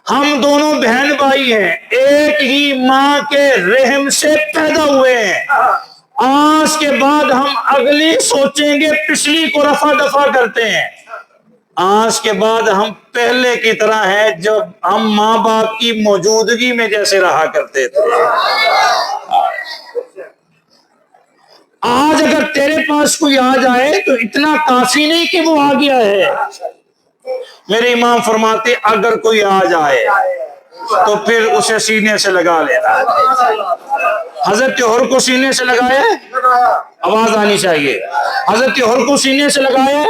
Speaker 1: ہم دونوں بہن بھائی ہیں، ایک ہی ماں کے رحم سے پیدا ہوئے ہیں، آج کے بعد ہم اگلی سوچیں گے، پچھلی کو رفع دفع کرتے ہیں، آج کے بعد ہم پہلے کی طرح ہیں جب ہم ماں باپ کی موجودگی میں جیسے رہا کرتے تھے۔ آج اگر تیرے پاس کوئی آ جائے تو اتنا کافی نہیں کہ وہ آ گیا ہے۔ میرے امام فرماتے اگر کوئی آ جائے تو پھر اسے سینے سے لگا لینا۔ حضرت عمر کو سینے سے لگایا، آواز آنی چاہیے، حضرت عمر کو سینے سے لگایا،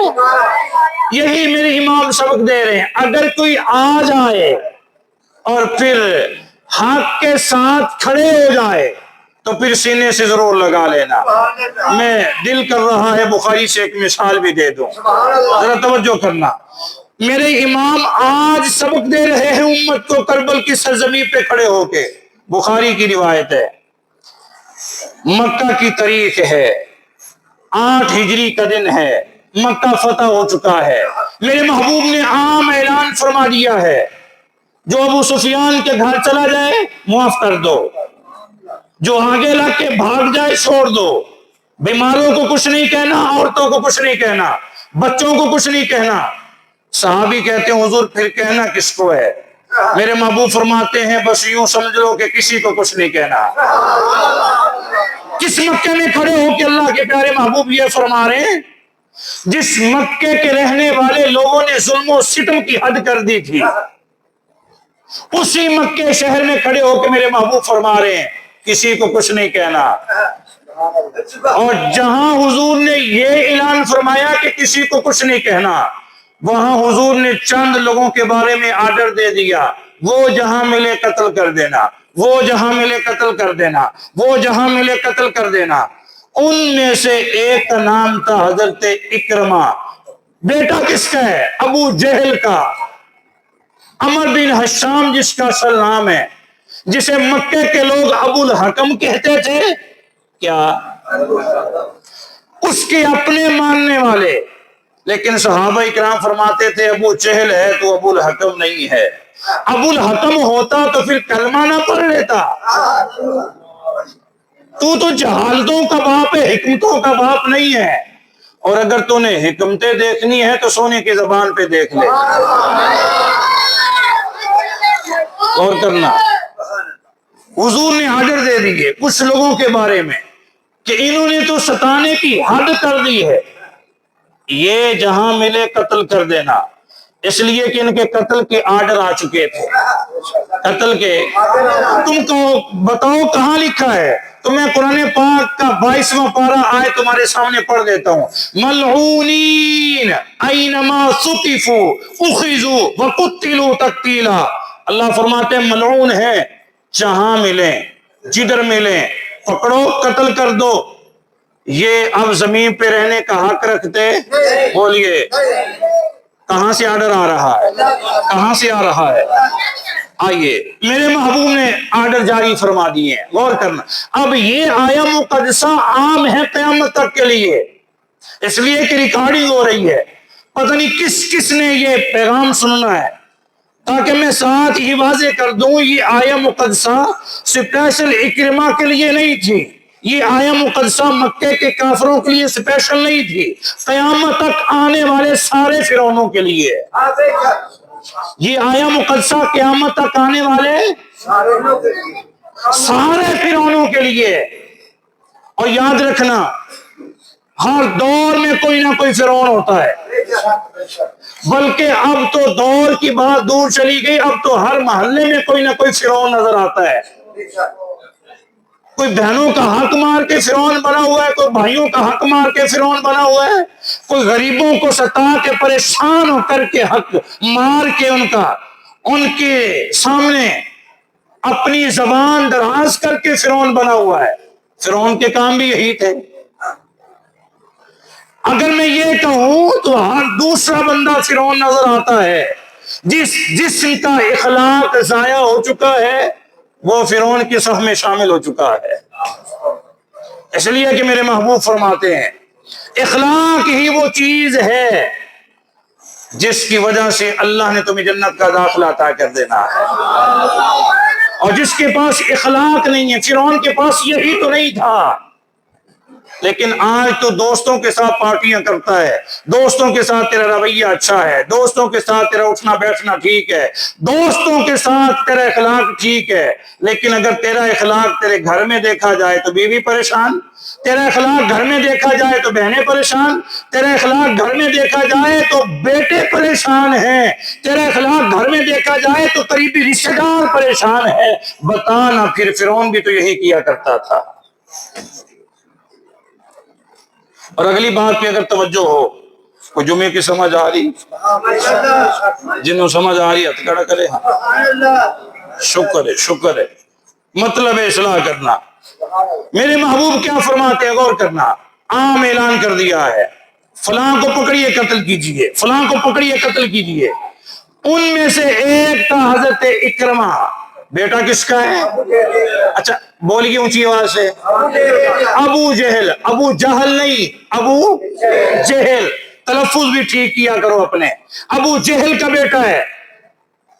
Speaker 1: یہی میرے امام سبق دے رہے ہیں، اگر کوئی آ جائے اور پھر حق کے ساتھ کھڑے ہو جائے تو پھر سینے سے ضرور لگا لینا۔ میں دل کر رہا ہے بخاری سے ایک مثال بھی دے دوں، ذرا توجہ کرنا۔ میرے امام آج سبق دے رہے ہیں امت کو کربل کی سرزمین پہ کھڑے ہو کے، بخاری کی روایت ہے، مکہ کی تاریخ ہے، 8 ہجری کا دن ہے، مکہ فتح ہو چکا ہے، میرے محبوب نے عام اعلان فرما دیا ہے، جو ابو سفیان کے گھر چلا جائے معاف کر دو، جو آگے لگ کے بھاگ جائے چھوڑ دو، بیماروں کو کچھ نہیں کہنا، عورتوں کو کچھ نہیں کہنا، بچوں کو کچھ نہیں کہنا۔ صحابی کہتے ہیں حضور پھر کہنا کس کو ہے؟ میرے محبوب فرماتے ہیں بس یوں سمجھ لو کہ کسی کو کچھ نہیں کہنا۔ کس مکے میں کھڑے ہو کہ اللہ کے پیارے محبوب یہ فرما رہے ہیں، جس مکے کے رہنے والے لوگوں نے ظلم و ستم کی حد کر دی تھی، اسی مکے شہر میں کھڑے ہو کے میرے محبوب فرما رہے ہیں کسی کو کچھ نہیں کہنا۔ اور جہاں حضور نے یہ اعلان فرمایا کہ کسی کو کچھ نہیں کہنا، وہاں حضور نے چند لوگوں کے بارے میں آرڈر دے دیا، وہ جہاں ملے قتل کر دینا، وہ جہاں ملے قتل کر دینا، وہ جہاں ملے قتل کر دینا۔ ان میں سے ایک کا نام تھا حضرت اکرمہ، بیٹا کس کا ہے؟ ابو جہل کا، عمر بن حشام جس کا اصل نام ہے، جسے مکے کے لوگ ابو الحکم کہتے تھے۔ کیا؟ اس کے اپنے ماننے والے، لیکن صحابہ اکرام فرماتے تھے ابو جہل ہے تو ابو الحکم نہیں ہے۔ ابو الحکم ہوتا تو پھر کلمہ نہ پڑھ لیتا۔ تو جہالتوں کا باپ ہے، حکمتوں کا باپ نہیں ہے۔ اور اگر تو نے حکمتیں دیکھنی ہے تو سونے کی زبان پہ دیکھ لے۔ اور کرنا، حضور نے آرڈر دے دیے کچھ لوگوں کے بارے میں کہ انہوں نے تو ستانے کی حد کر دی ہے، یہ جہاں ملے قتل کر دینا۔ اس لیے کہ ان کے قتل کے آرڈر آ چکے تھے، قتل کے۔ تم کو بتاؤ کہاں لکھا ہے؟ تو میں قرآن پاک کا 22واں پارہ آئے تمہارے سامنے پڑھ دیتا ہوں۔ ملعونین اینما ثقفوا اخذوا وقتلوا تقتیلا۔ اللہ فرماتے ہیں ملعون ہے، جہاں ملیں، جدھر ملیں پکڑو قتل کر دو۔ یہ اب زمین پہ رہنے کا حق رکھتے؟ بولیے کہاں سے آرڈر آ رہا ہے؟ کہاں سے آ رہا ہے؟ آئیے، میرے محبوب نے آرڈر جاری فرما دیے ہیں، غور کرنا۔ اب یہ آیا مقدسہ عام ہے قیامت تک کے لیے، اس لیے کہ ریکارڈنگ ہو رہی ہے، پتہ نہیں کس کس نے یہ پیغام سننا ہے، تاکہ میں ساتھ ہی واضح کر دوں یہ آیا مقدسہ سپیشل اکرمہ کے لیے نہیں تھی، یہ آیا مقدسہ مکے کے کافروں کے لیے سپیشل نہیں تھی، قیامت تک آنے والے سارے فرعونوں کے لیے۔ یہ آیا مقدسہ قیامت تک آنے والے سارے فرعونوں کے لیے۔ اور یاد رکھنا ہر دور میں کوئی نہ کوئی فرعون ہوتا ہے، بلکہ اب تو دور کی بات دور چلی گئی، اب تو ہر محلے میں کوئی نہ کوئی فرعون نظر آتا ہے۔ کوئی بہنوں کا حق مار کے فرعون بنا ہوا ہے، کوئی بھائیوں کا حق مار کے فرعون بنا ہوا ہے، کوئی غریبوں کو ستا کے پریشان ہو کر کے حق مار کے ان کے سامنے اپنی زبان دراز کر کے فرعون بنا ہوا ہے۔ فرعون کے کام بھی یہی تھے۔ اگر میں یہ کہوں تو ہر دوسرا بندہ فرعون نظر آتا ہے، جس کا اخلاق ضائع ہو چکا ہے وہ فرعون کی صف میں شامل ہو چکا ہے۔ اس لیے کہ میرے محبوب فرماتے ہیں اخلاق ہی وہ چیز ہے جس کی وجہ سے اللہ نے تمہیں جنت کا داخلہ عطا کر دینا ہے۔ اور جس کے پاس اخلاق نہیں ہے، فرعون کے پاس یہی تو نہیں تھا، لیکن آج تو دوستوں کے ساتھ پارٹیاں کرتا ہے، دوستوں کے ساتھ تیرا رویہ اچھا ہے، دوستوں کے ساتھ تیرا اٹھنا بیٹھنا ٹھیک ہے، دوستوں کے ساتھ تیرا اخلاق ٹھیک ہے، لیکن اگر تیرا اخلاق تیرے گھر میں دیکھا جائے تو بیوی پریشان، تیرا اخلاق گھر میں دیکھا جائے تو بہنیں پریشان، تیرا اخلاق گھر میں دیکھا جائے تو بیٹے پریشان ہیں، تیرا اخلاق گھر میں دیکھا جائے تو قریبی رشتہ دار پریشان ہے۔ بتانا پھر فرعون بھی تو یہی کیا کرتا تھا۔ اور اگلی بات پہ اگر توجہ ہو، کوئی جمعے کی سمجھ آ رہی؟ جنہوں سمجھ آ رہی ہتھ کھڑا کرے۔ شکر ہے مطلب اصلاح کرنا۔ میرے محبوب کیا فرماتے ہیں، غور کرنا۔ عام اعلان کر دیا ہے فلاں کو پکڑیے قتل کیجئے، فلاں کو پکڑیے قتل کیجئے۔ ان میں سے ایک تھا حضرت اکرمہ، بیٹا کس کا ہے؟ اچھا بولیے اونچی آواز سے۔ ابو جہل، ابو جہل نہیں، ابو جہل۔ تلفظ بھی ٹھیک کیا کرو اپنے. ابو جہل کا بیٹا ہے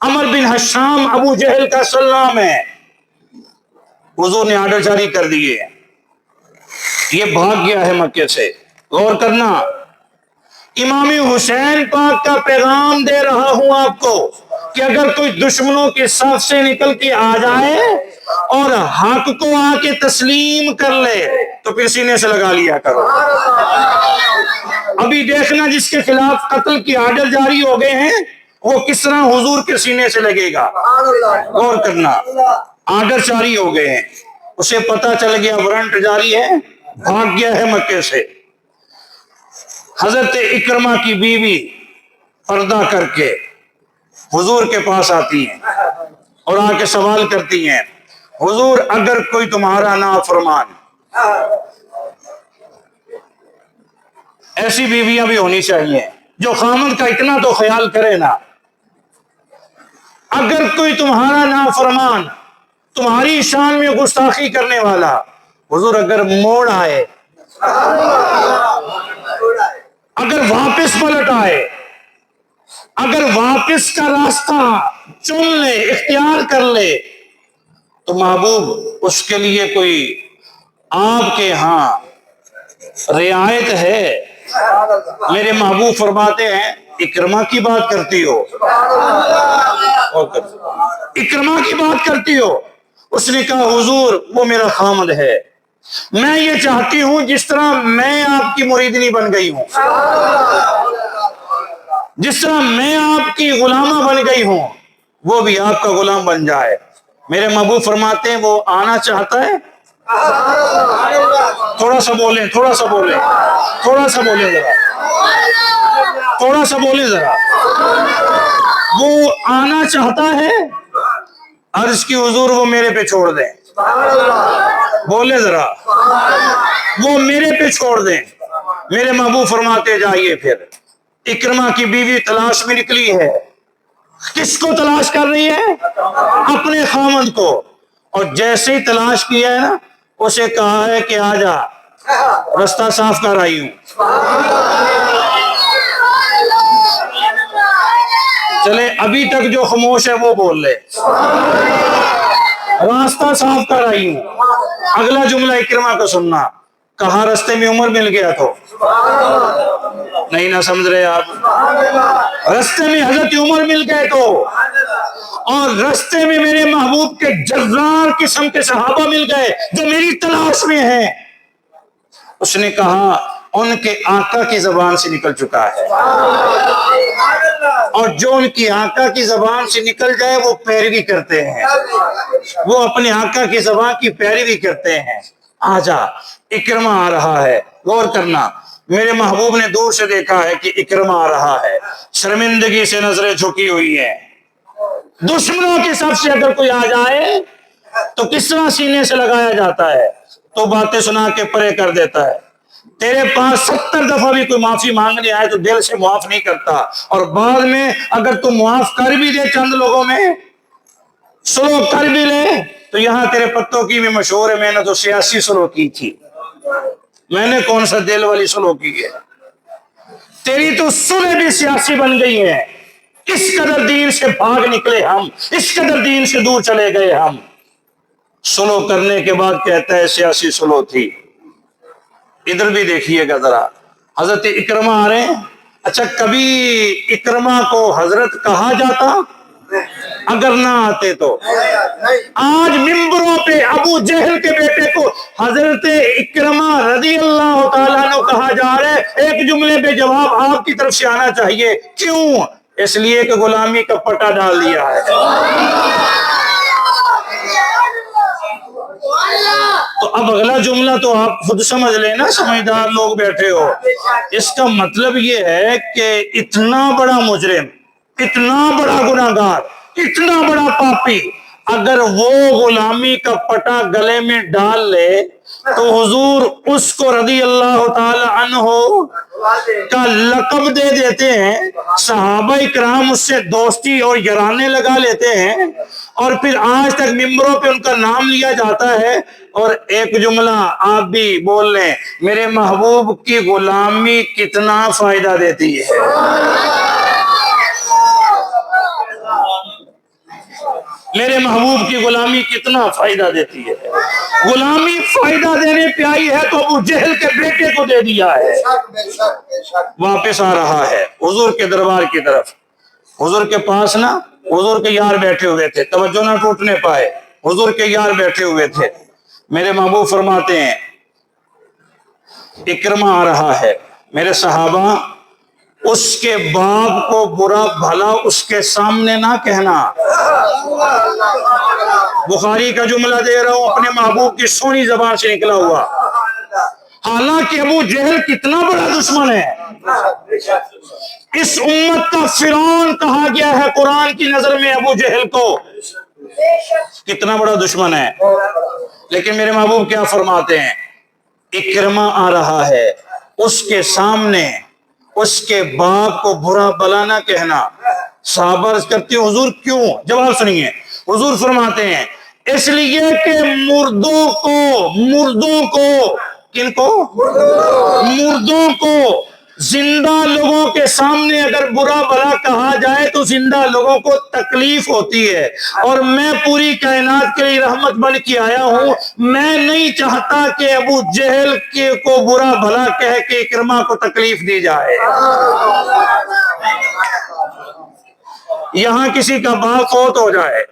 Speaker 1: عمر بن حشام، ابو جہل کا سلام ہے. حضور نے آرڈر جاری کر دیے، یہ بھاگ گیا ہے مکے سے. غور کرنا، امام حسین پاک کا پیغام دے رہا ہوں آپ کو کہ اگر کوئی دشمنوں کی صف سے نکل کے آ جائے اور حق کو آ کے تسلیم کر لے تو پھر سینے سے لگا لیا کرو. ابھی دیکھنا جس کے خلاف قتل کی آرڈر جاری ہو گئے ہیں وہ کس طرح حضور کے سینے سے لگے گا. غور کرنا، آرڈر جاری ہو گئے ہیں، اسے پتا چل گیا وارنٹ جاری ہے، بھاگ گیا ہے مکے سے. حضرت اکرمہ کی بیوی پردہ کر کے حضور کے پاس آتی ہیں اور آ کے سوال کرتی ہیں، حضور اگر کوئی تمہارا نافرمان، ایسی بیویاں بھی ہونی چاہیے جو خامد کا اتنا تو خیال کرے نا، اگر کوئی تمہارا نافرمان تمہاری شان میں گستاخی کرنے والا، حضور اگر موڑ آئے، اگر واپس پلٹ آئے، اگر واپس کا راستہ چن لے، اختیار کر لے، تو محبوب اس کے لیے کوئی آپ کے ہاں رعایت ہے. میرے محبوب فرماتے ہیں اکرمہ کی بات کرتی ہو، اکرمہ کی بات کرتی ہو. اس نے کہا حضور وہ میرا خامد ہے، میں یہ چاہتی ہوں جس طرح میں آپ کی مریدنی بن گئی ہوں، جس طرح میں آپ کی غلامہ بن گئی ہوں، وہ بھی آپ کا غلام بن جائے. میرے محبوب فرماتے ہیں وہ آنا چاہتا ہے. تھوڑا سا بولیں، تھوڑا سا بولیں، تھوڑا سا بولیں ذرا، تھوڑا سا بولیں ذرا. وہ آنا چاہتا ہے؟ عرض کی حضور وہ میرے پہ چھوڑ دیں. بولے ذرا، وہ میرے پہ چھوڑ دیں. میرے محبوب فرماتے جائیے. پھر اکرمہ کی بیوی تلاش میں نکلی ہے. کس کو تلاش کر رہی ہے؟ اپنے خامد کو. اور جیسے ہی تلاش کیا ہے نا، اسے کہا ہے کہ آ جا، رستہ صاف کر آئی ہوں. چلے ابھی تک جو خاموش ہے وہ بول لے، راستہ صاف کر آئی ہوں. اگلا جملہ اکرمہ کو سننا، کہاں رستے میں عمر مل گیا تو نہیں نہ سمجھ رہے آپ. رستے میں حضرت عمر مل گئے تو، اور رستے میں میرے محبوب کے جرار قسم کے صحابہ مل گئے جو میری تلاش میں ہیں. اس نے کہا ان کے آقا کی زبان سے نکل چکا ہے، اور جو ان کی آقا کی زبان سے نکل جائے وہ پیروی کرتے ہیں، وہ اپنے آقا کی زبان کی پیروی کرتے ہیں. آجا، اکرمہ آ رہا ہے. غور کرنا، میرے محبوب نے دور سے دیکھا ہے کہ اکرمہ آ رہا ہے، شرمندگی سے نظریں جھکی ہوئی ہیں. دشمنوں کے صف سے اگر کوئی آ جائے تو کس طرح سینے سے لگایا جاتا ہے، تو باتیں سنا کے پرے کر دیتا ہے. تیرے پاس 70 دفعہ بھی کوئی معافی مانگنے آئے تو دل سے معاف نہیں کرتا، اور بعد میں اگر تو معاف کر بھی دے، چند لوگوں میں سلو کر بھی لے، تو یہاں تیرے پتوں کی بھی مشہور ہے، میں نے تو سیاسی سلو کی تھی، میں نے کون سا دل والی سلو کی ہے. تیری تو سلو بھی سیاسی بن گئی ہے. اس قدر دین سے بھاگ نکلے ہم، اس قدر دین سے دور چلے گئے ہم. سلو کرنے کے بعد کہتا ہے سیاسی سلو تھی. ادھر بھی دیکھیے گا ذرا، حضرت اکرمہ آ رہے ہیں. اچھا کبھی اکرمہ کو حضرت کہا جاتا اگر نہ آتے تو؟ آج ممبروں پہ ابو جہل کے بیٹے کو حضرت اکرمہ رضی اللہ تعالیٰ عنہ کہا جا رہا ہے. ایک جملے پہ جواب آپ کی طرف سے آنا چاہیے، کیوں؟ اس لیے کہ غلامی کا پٹا ڈال دیا ہے. تو اب اگلا جملہ تو آپ خود سمجھ لیں نا، سمجھدار لوگ بیٹھے ہو. اس کا مطلب یہ ہے کہ اتنا بڑا مجرم، اتنا بڑا گناہگار، اتنا بڑا پاپی اگر وہ غلامی کا پٹا گلے میں ڈال لے تو حضور اس کو رضی اللہ تعالی عنہ کا لقب دے دیتے ہیں، صحابہ کرام اس سے دوستی اور یارانے لگا لیتے ہیں، اور پھر آج تک ممبروں پہ ان کا نام لیا جاتا ہے۔ اور ایک جملہ آپ بھی بول لیں، میرے محبوب کی غلامی کتنا فائدہ دیتی ہے۔ میرے محبوب کی غلامی کتنا فائدہ دیتی ہے۔ غلامی فائدہ دینے پہ آئی ہے تو ابو جہل کے بیٹے کو دے دیا ہے۔ واپس آ رہا ہے حضور کے دربار کی طرف۔ حضور کے پاس نا حضور کے یار بیٹھے ہوئے تھے، توجہ نہ ٹوٹنے پائے، حضور کے یار بیٹھے ہوئے تھے۔ میرے محبوب فرماتے ہیں اکرمہ آ رہا ہے، میرے صحابہ اس کے باپ کو برا بھلا اس کے سامنے نہ کہنا۔ بخاری کا جملہ دے رہا ہوں، اپنے محبوب کی سونی زبان سے نکلا ہوا۔ حالانکہ ابو جہل کتنا بڑا دشمن ہے، اس امت کا فرعون کہا گیا ہے قرآن کی نظر میں ابو جہل کو، کتنا بڑا دشمن ہے۔ لیکن میرے محبوب کیا فرماتے ہیں، اکرمہ آ رہا ہے، اس کے سامنے اس کے باپ کو برا بلا نہ کہنا۔ صحابہ عرض کرتے ہیں حضور کیوں؟ جواب سنیے، حضور فرماتے ہیں اس لیے کہ مردوں کو کن کو؟ مردوں کو زندہ لوگوں کے سامنے اگر برا بلا کہا جائے تو زندہ لوگوں کو تکلیف ہوتی ہے، اور میں پوری کائنات کے لیے رحمت بن کے آیا ہوں، میں نہیں چاہتا کہ ابو جہل کو برا بھلا کہہ کے اکرمہ کو تکلیف دی جائے۔ یہاں کسی کا باپ فوت ہو جائے،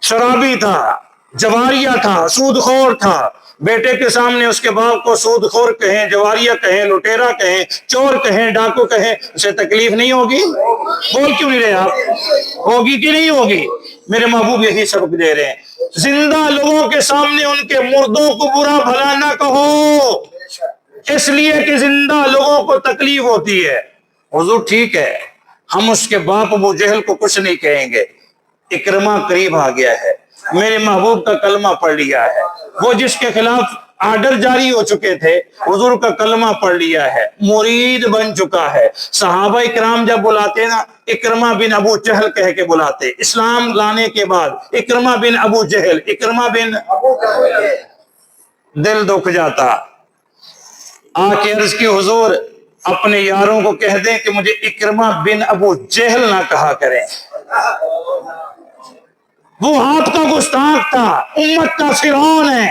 Speaker 1: شرابی تھا، جواریہ تھا، سود خور تھا، بیٹے کے سامنے اس کے باپ کو سود خور کہیں، جواریہ کہیں، لٹیرا کہیں، چور کہیں، ڈاکو کہیں، اسے تکلیف نہیں ہوگی؟ بول کیوں نہیں رہے آپ؟ ہوگی کہ نہیں ہوگی؟ میرے محبوب یہی سبق دے رہے ہیں، زندہ لوگوں کے سامنے ان کے مردوں کو برا بھلا نہ کہو، اس لیے کہ زندہ لوگوں کو تکلیف ہوتی ہے۔ حضور ٹھیک ہے، ہم اس کے باپ ابو جہل کو کچھ نہیں کہیں گے۔ اکرمہ قریب آ گیا ہے، میرے محبوب کا کلمہ پڑھ لیا ہے، وہ جس کے خلاف آرڈر جاری ہو چکے تھے حضور کا کلمہ پڑھ لیا ہے، مرید بن چکا ہے۔ صحابہ کرام جب بلاتے نا اکرمہ بن ابو جہل کہہ کے بلاتے، اسلام لانے کے بعد اکرمہ بن ابو جہل، اکرمہ بن دل دکھ جاتا۔ آ کے عرض کی حضور اپنے یاروں کو کہہ دیں کہ مجھے اکرمہ بن ابو جہل نہ کہا کریں، وہ آپ کا گستاخ تھا، امت کا فرعون ہے،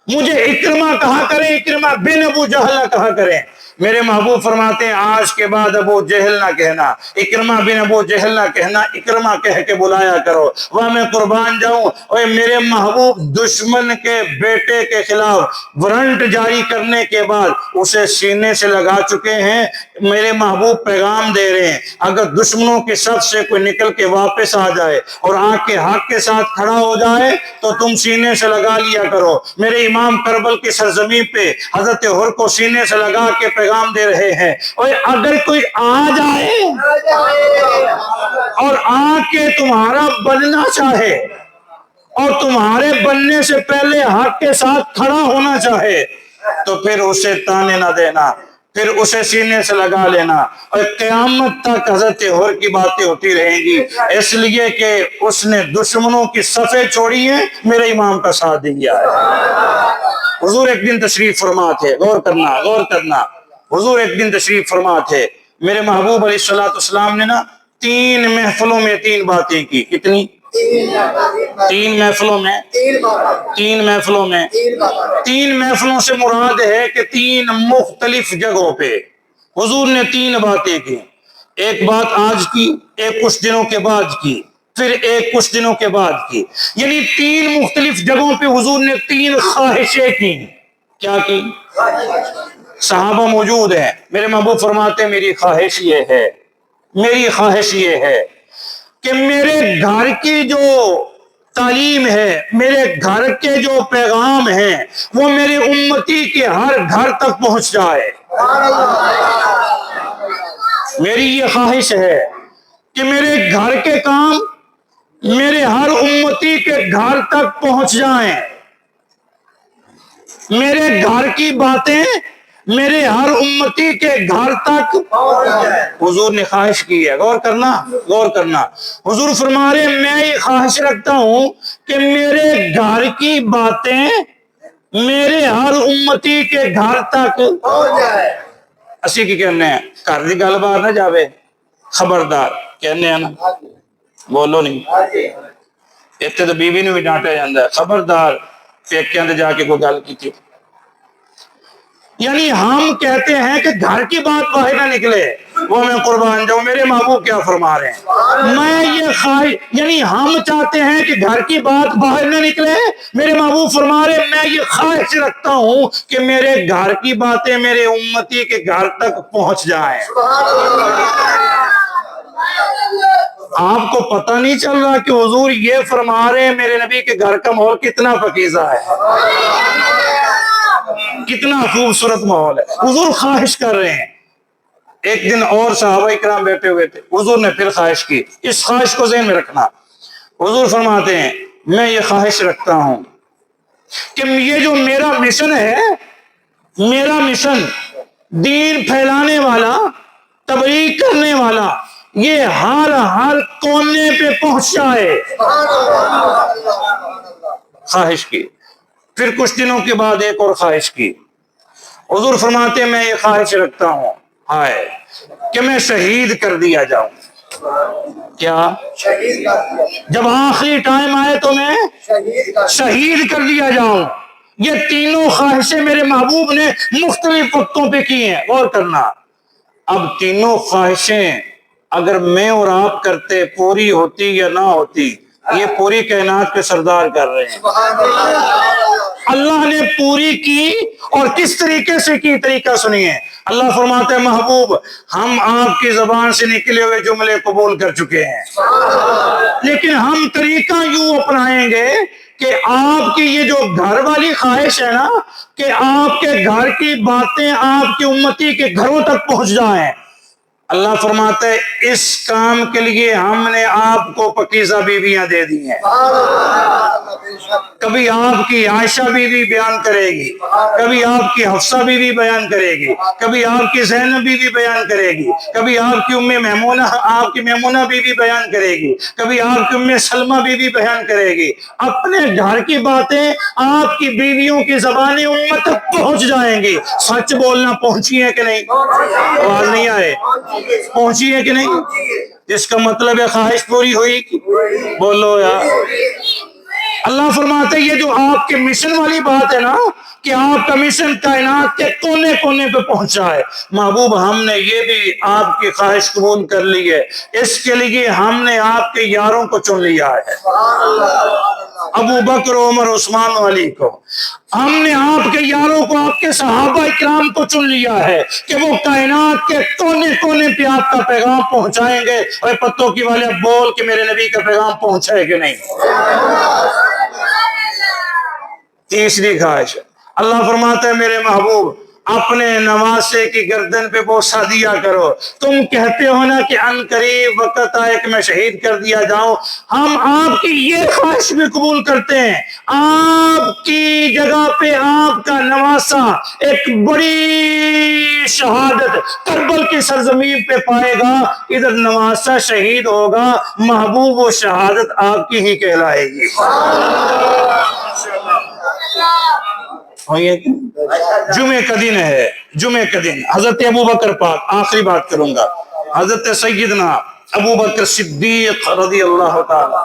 Speaker 1: مجھے اکرمہ کہا کریں، اکرمہ بن ابو جہل نہ کہا کریں۔ میرے محبوب فرماتے ہیں آج کے بعد ابو جہل نہ کہنا، اکرمہ بن ابو جہل نہ کہنا، اکرمہ کہہ کے بلایا کرو۔ وہ میں قربان جاؤں، اور میرے محبوب دشمن کے بیٹے کے خلاف وارنٹ جاری کرنے کے بعد اسے سینے سے لگا چکے ہیں۔ میرے محبوب پیغام دے رہے ہیں اگر دشمنوں کے صف سے کوئی نکل کے واپس آ جائے اور آنکھ کے حق کے ساتھ کھڑا ہو جائے تو تم سینے سے لگا لیا کرو۔ میرے امام کربل کی سرزمین پہ حضرت حر کو سینے سے لگا کے پیغام دے رہے ہیں، اور اگر کوئی آ جائے اور آ کے تمہارا بننا چاہے اور تمہارے بننے سے پہلے حق کے ساتھ کھڑا ہونا چاہے تو پھر اسے تانے نہ دینا، پھر اسے سینے سے لگا لینا، اور قیامت تک حضرت حر کی باتیں ہوتی رہیں گی، اس لیے کہ اس نے دشمنوں کی صفیں چھوڑی ہیں، میرے امام کا ساتھ دیا ہے۔ حضور ایک دن تشریف فرما تھے، غور کرنا، حضور ایک دن تشریف فرما تھے، میرے محبوب علیہ السلام نے نا 3 محفلوں میں 3 باتیں کی۔ کتنی؟ 3 محفلوں میں 3 محفلوں سے مراد ہے کہ 3 مختلف جگہوں پہ حضور نے 3 باتیں کی۔ ایک بات آج کی، ایک کچھ دنوں کے بعد کی، پھر ایک کچھ دنوں کے بعد کی، یعنی 3 مختلف جگہوں پہ حضور نے 3 خواہشیں کی۔ کیا کی؟ صحابہ موجود ہیں، میرے محبوب فرماتے ہیں میری خواہش یہ ہے کہ میرے گھر کی جو تعلیم ہے، میرے گھر کے جو پیغام ہیں وہ میرے امتی کے ہر گھر تک پہنچ جائے۔ میری یہ خواہش ہے کہ میرے گھر کے کام میرے ہر امتی کے گھر تک پہنچ جائیں۔ میرے گھر کی باتیں میرے ہر امتی کے گھر تک حضور نے خواہش کی ہے. غور کرنا، غور کرنا. حضور فرما رہے میں یہ خواہش رکھتا ہوں کہ میرے گھر کی باتیں میرے ہر امتی کے گھر تک اسی کی کہنے ہیں. گھر کی گل باہر نہ جاوے، خبردار کہنے ہیں نا، بولو نہیں. اتنے تو بیوی نے بھی ڈانٹا جاتا ہے، خبردار پیکیاں تے جا کے کوئی گل کی تھی. یعنی ہم کہتے ہیں کہ گھر کی بات باہر نہ نکلے، وہ میں قربان جاؤں. میرے محبوب کیا فرما رہے ہیں؟ میں یہ خواہش، یعنی ہم چاہتے ہیں کہ گھر کی بات باہر نہ نکلے. میرے محبوب فرما رہے ہیں میں یہ خواہش رکھتا ہوں کہ میرے گھر کی باتیں میرے امتی کے گھر تک پہنچ جائیں. آپ کو پتہ نہیں چل رہا کہ حضور یہ فرما رہے ہیں میرے نبی کے گھر کا ماحول کتنا پاکیزہ ہے، کتنا خوبصورت ماحول ہے. حضور خواہش کر رہے ہیں. ایک دن اور صحابہ کرام بیٹھے ہوئے تھے، حضور نے پھر خواہش کی. اس خواہش کو ذہن میں رکھنا. حضور فرماتے ہیں میں یہ خواہش رکھتا ہوں کہ یہ جو میرا مشن ہے، میرا مشن دین پھیلانے والا، تبلیغ کرنے والا، یہ ہر کونے پہ پہنچ جائے. خواہش کی. پھر کچھ دنوں کے بعد ایک اور خواہش کی. حضور فرماتے ہیں میں یہ خواہش رکھتا ہوں کہ میں شہید کر دیا جاؤں. کیا؟ جب آخری ٹائم آئے تو میں شہید کر دیا جاؤں. یہ تینوں خواہشیں میرے محبوب نے مختلف وقتوں پہ کی ہیں. غور کرنا. اب تینوں خواہشیں اگر میں اور آپ کرتے پوری ہوتی یا نہ ہوتی، یہ پوری کائنات کے سردار کر رہے ہیں. اللہ نے پوری کی، اور کس طریقے سے کی طریقہ سنیے. اللہ فرماتا ہے محبوب ہم آپ کی زبان سے نکلے ہوئے جملے قبول کر چکے ہیں، لیکن ہم طریقہ یوں اپنائیں گے کہ آپ کی یہ جو گھر والی خواہش ہے نا، کہ آپ کے گھر کی باتیں آپ کی امتی کے گھروں تک پہنچ جائیں. اللہ فرماتا ہے اس کام کے لیے ہم نے آپ کو پاکیزہ بیویاں دے دی ہیں. کبھی آپ کی عائشہ بیوی بیان کرے گی، کبھی آپ کی حفصہ بیوی بیان کرے گی، کبھی آپ کی زینب بیوی بیان کرے گی، کبھی آپ کی آپ کی میمونہ بیوی بیان کرے گی، کبھی آپ کی ام سلمہ بیوی بیان کرے گی. اپنے گھر کی باتیں آپ کی بیویوں کی زبانیں امت تک پہنچ جائیں گی. سچ بولنا پہنچی ہے کہ نہیں؟ آواز نہیں آئے؟ پہنچی ہے کہ نہیں؟ اس کا مطلب ہے خواہش پوری ہوئی. بولو یار. اللہ فرماتے یہ جو آپ کے مشن والی بات ہے نا، کہ آپ کا مشن کائنات کے کونے کونے پہ پہنچا ہے. محبوب ہم نے یہ بھی آپ کی خواہش قبول کر لی ہے. اس کے لیے ہم نے آپ کے یاروں کو چن لیا ہے، ابو بکر، عمر، عثمان و علی کو. ہم نے آپ کے یاروں کو، آپ کے صحابہ اکرام کو چن لیا ہے کہ وہ کائنات کے کونے کونے پہ آپ کا پیغام پہنچائیں گے. اور پتوں کی والے بول کہ میرے نبی کا پیغام پہنچا ہے کہ نہیں. تیسری خواہش اللہ فرماتا ہے میرے محبوب اپنے نواسے کی گردن پہ بوسہ دیا کرو. تم کہتے ہو نا کہ ان قریب وقت آئے کہ میں شہید کر دیا جاؤں. ہم آپ کی یہ خواہش بھی قبول کرتے ہیں. آپ کی جگہ پہ آپ کا نواسا ایک بڑی شہادت کربل کی سرزمین پہ پائے گا. ادھر نواسا شہید ہوگا، محبوب وہ شہادت آپ کی ہی کہلائے گی. جمعے کا دن ہے، جمعے کا دن. حضرت ابو بکر پاک، آخری بات کروں گا، حضرت سیدنا ابو بکر صدیق رضی اللہ تعالی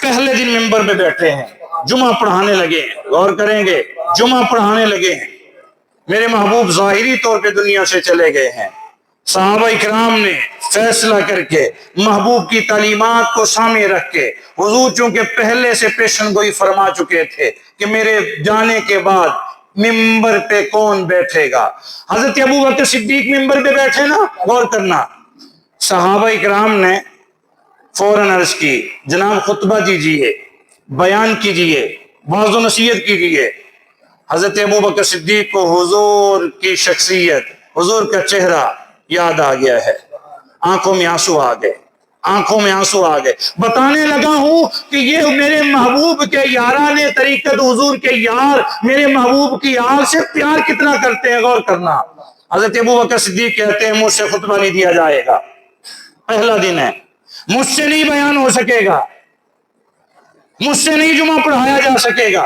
Speaker 1: پہلے دن ممبر پہ بیٹھے ہیں، جمعہ پڑھانے لگے ہیں. غور کریں گے، جمعہ پڑھانے لگے ہیں. میرے محبوب ظاہری طور پہ دنیا سے چلے گئے ہیں. صحابہ اکرام نے فیصلہ کر کے محبوب کی تعلیمات کو سامنے رکھ کے، حضور چونکہ پہلے سے پیشن گوئی فرما چکے تھے کہ میرے جانے کے بعد ممبر پہ کون بیٹھے گا. حضرت ابو بکر صدیق ممبر پہ بیٹھے نا. غور کرنا، صحابہ اکرام نے فوراً عرض کی جناب خطبہ دیجئے، بیان کیجئے، واعظ و نصیحت کیجئے. حضرت ابو بکر صدیق کو حضور کی شخصیت، حضور کا چہرہ یاد آ گیا ہے. آنکھوں میں آنسو آ گئے. آنکھوں میں آنسو آ گئے. بتانے لگا ہوں کہ یہ میرے محبوب کے یاران طریقت حضور کے یار میرے محبوب کی آل سے پیار کتنا کرتے ہیں. غور کرنا. حضرت ابوبکر صدیق کہتے ہیں مجھ سے خطبہ نہیں دیا جائے گا, پہلا دن ہے, مجھ سے نہیں بیان ہو سکے گا, مجھ سے نہیں جمعہ پڑھایا جا سکے گا.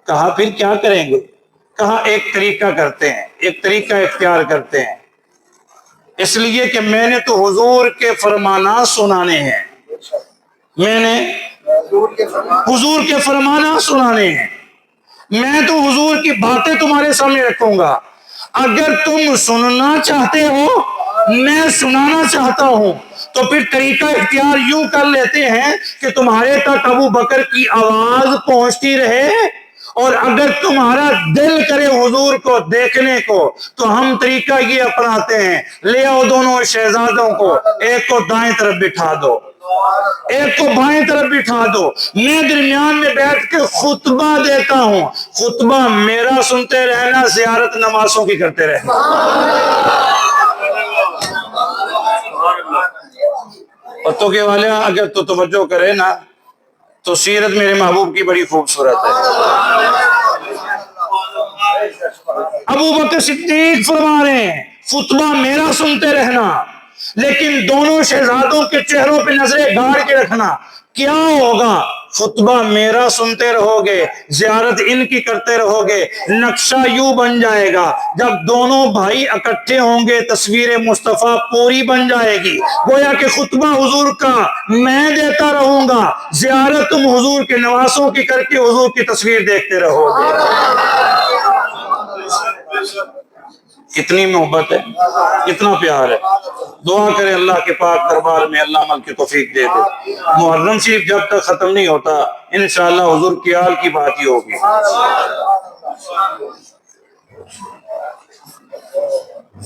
Speaker 1: کہا پھر کیا کریں گے؟ کہا ایک طریقہ کرتے ہیں, ایک طریقہ اختیار کرتے ہیں, اس لیے کہ میں نے تو حضور کے فرمانات سنانے ہیں, میں نے حضور کے فرمانات سنانے ہیں, میں تو حضور کی باتیں تمہارے سامنے رکھوں گا. اگر تم سننا چاہتے ہو, میں سنانا چاہتا ہوں, تو پھر طریقہ اختیار یوں کر لیتے ہیں کہ تمہارے تک ابو بکر کی آواز پہنچتی رہے, اور اگر تمہارا دل کرے حضور کو دیکھنے کو تو ہم طریقہ یہ اپناتے ہیں, لے آؤ دونوں شہزادوں کو, ایک کو دائیں طرف بٹھا دو, ایک کو بائیں طرف بٹھا دو, میں درمیان میں بیٹھ کے خطبہ دیتا ہوں, خطبہ میرا سنتے رہنا, زیارت نمازوں کی کرتے رہنا. پتوں کے والے اگر تو توجہ کرے نا تو سیرت میرے محبوب کی بڑی خوبصورت ہے. ابو بکر صدیق فرما رہے ہیں خطبہ میرا سنتے رہنا, لیکن دونوں شہزادوں کے چہروں پہ نظریں گاڑ کے رکھنا. کیا ہوگا؟ خطبہ میرا سنتے رہو گے, زیارت ان کی کرتے رہو گے, نقشہ یوں بن جائے گا, جب دونوں بھائی اکٹھے ہوں گے تصویر مصطفیٰ پوری بن جائے گی. گویا کہ خطبہ حضور کا میں دیتا رہوں گا, زیارت تم حضور کے نواسوں کی کر کے حضور کی تصویر دیکھتے رہو گے. کتنی محبت ہے, کتنا پیار ہے. دعا کریں اللہ کے پاک دربار میں اللہ عمل کی توفیق دے دے. محرم شریف جب تک ختم نہیں ہوتا انشاءاللہ حضور کی آل کی بات ہی ہوگی.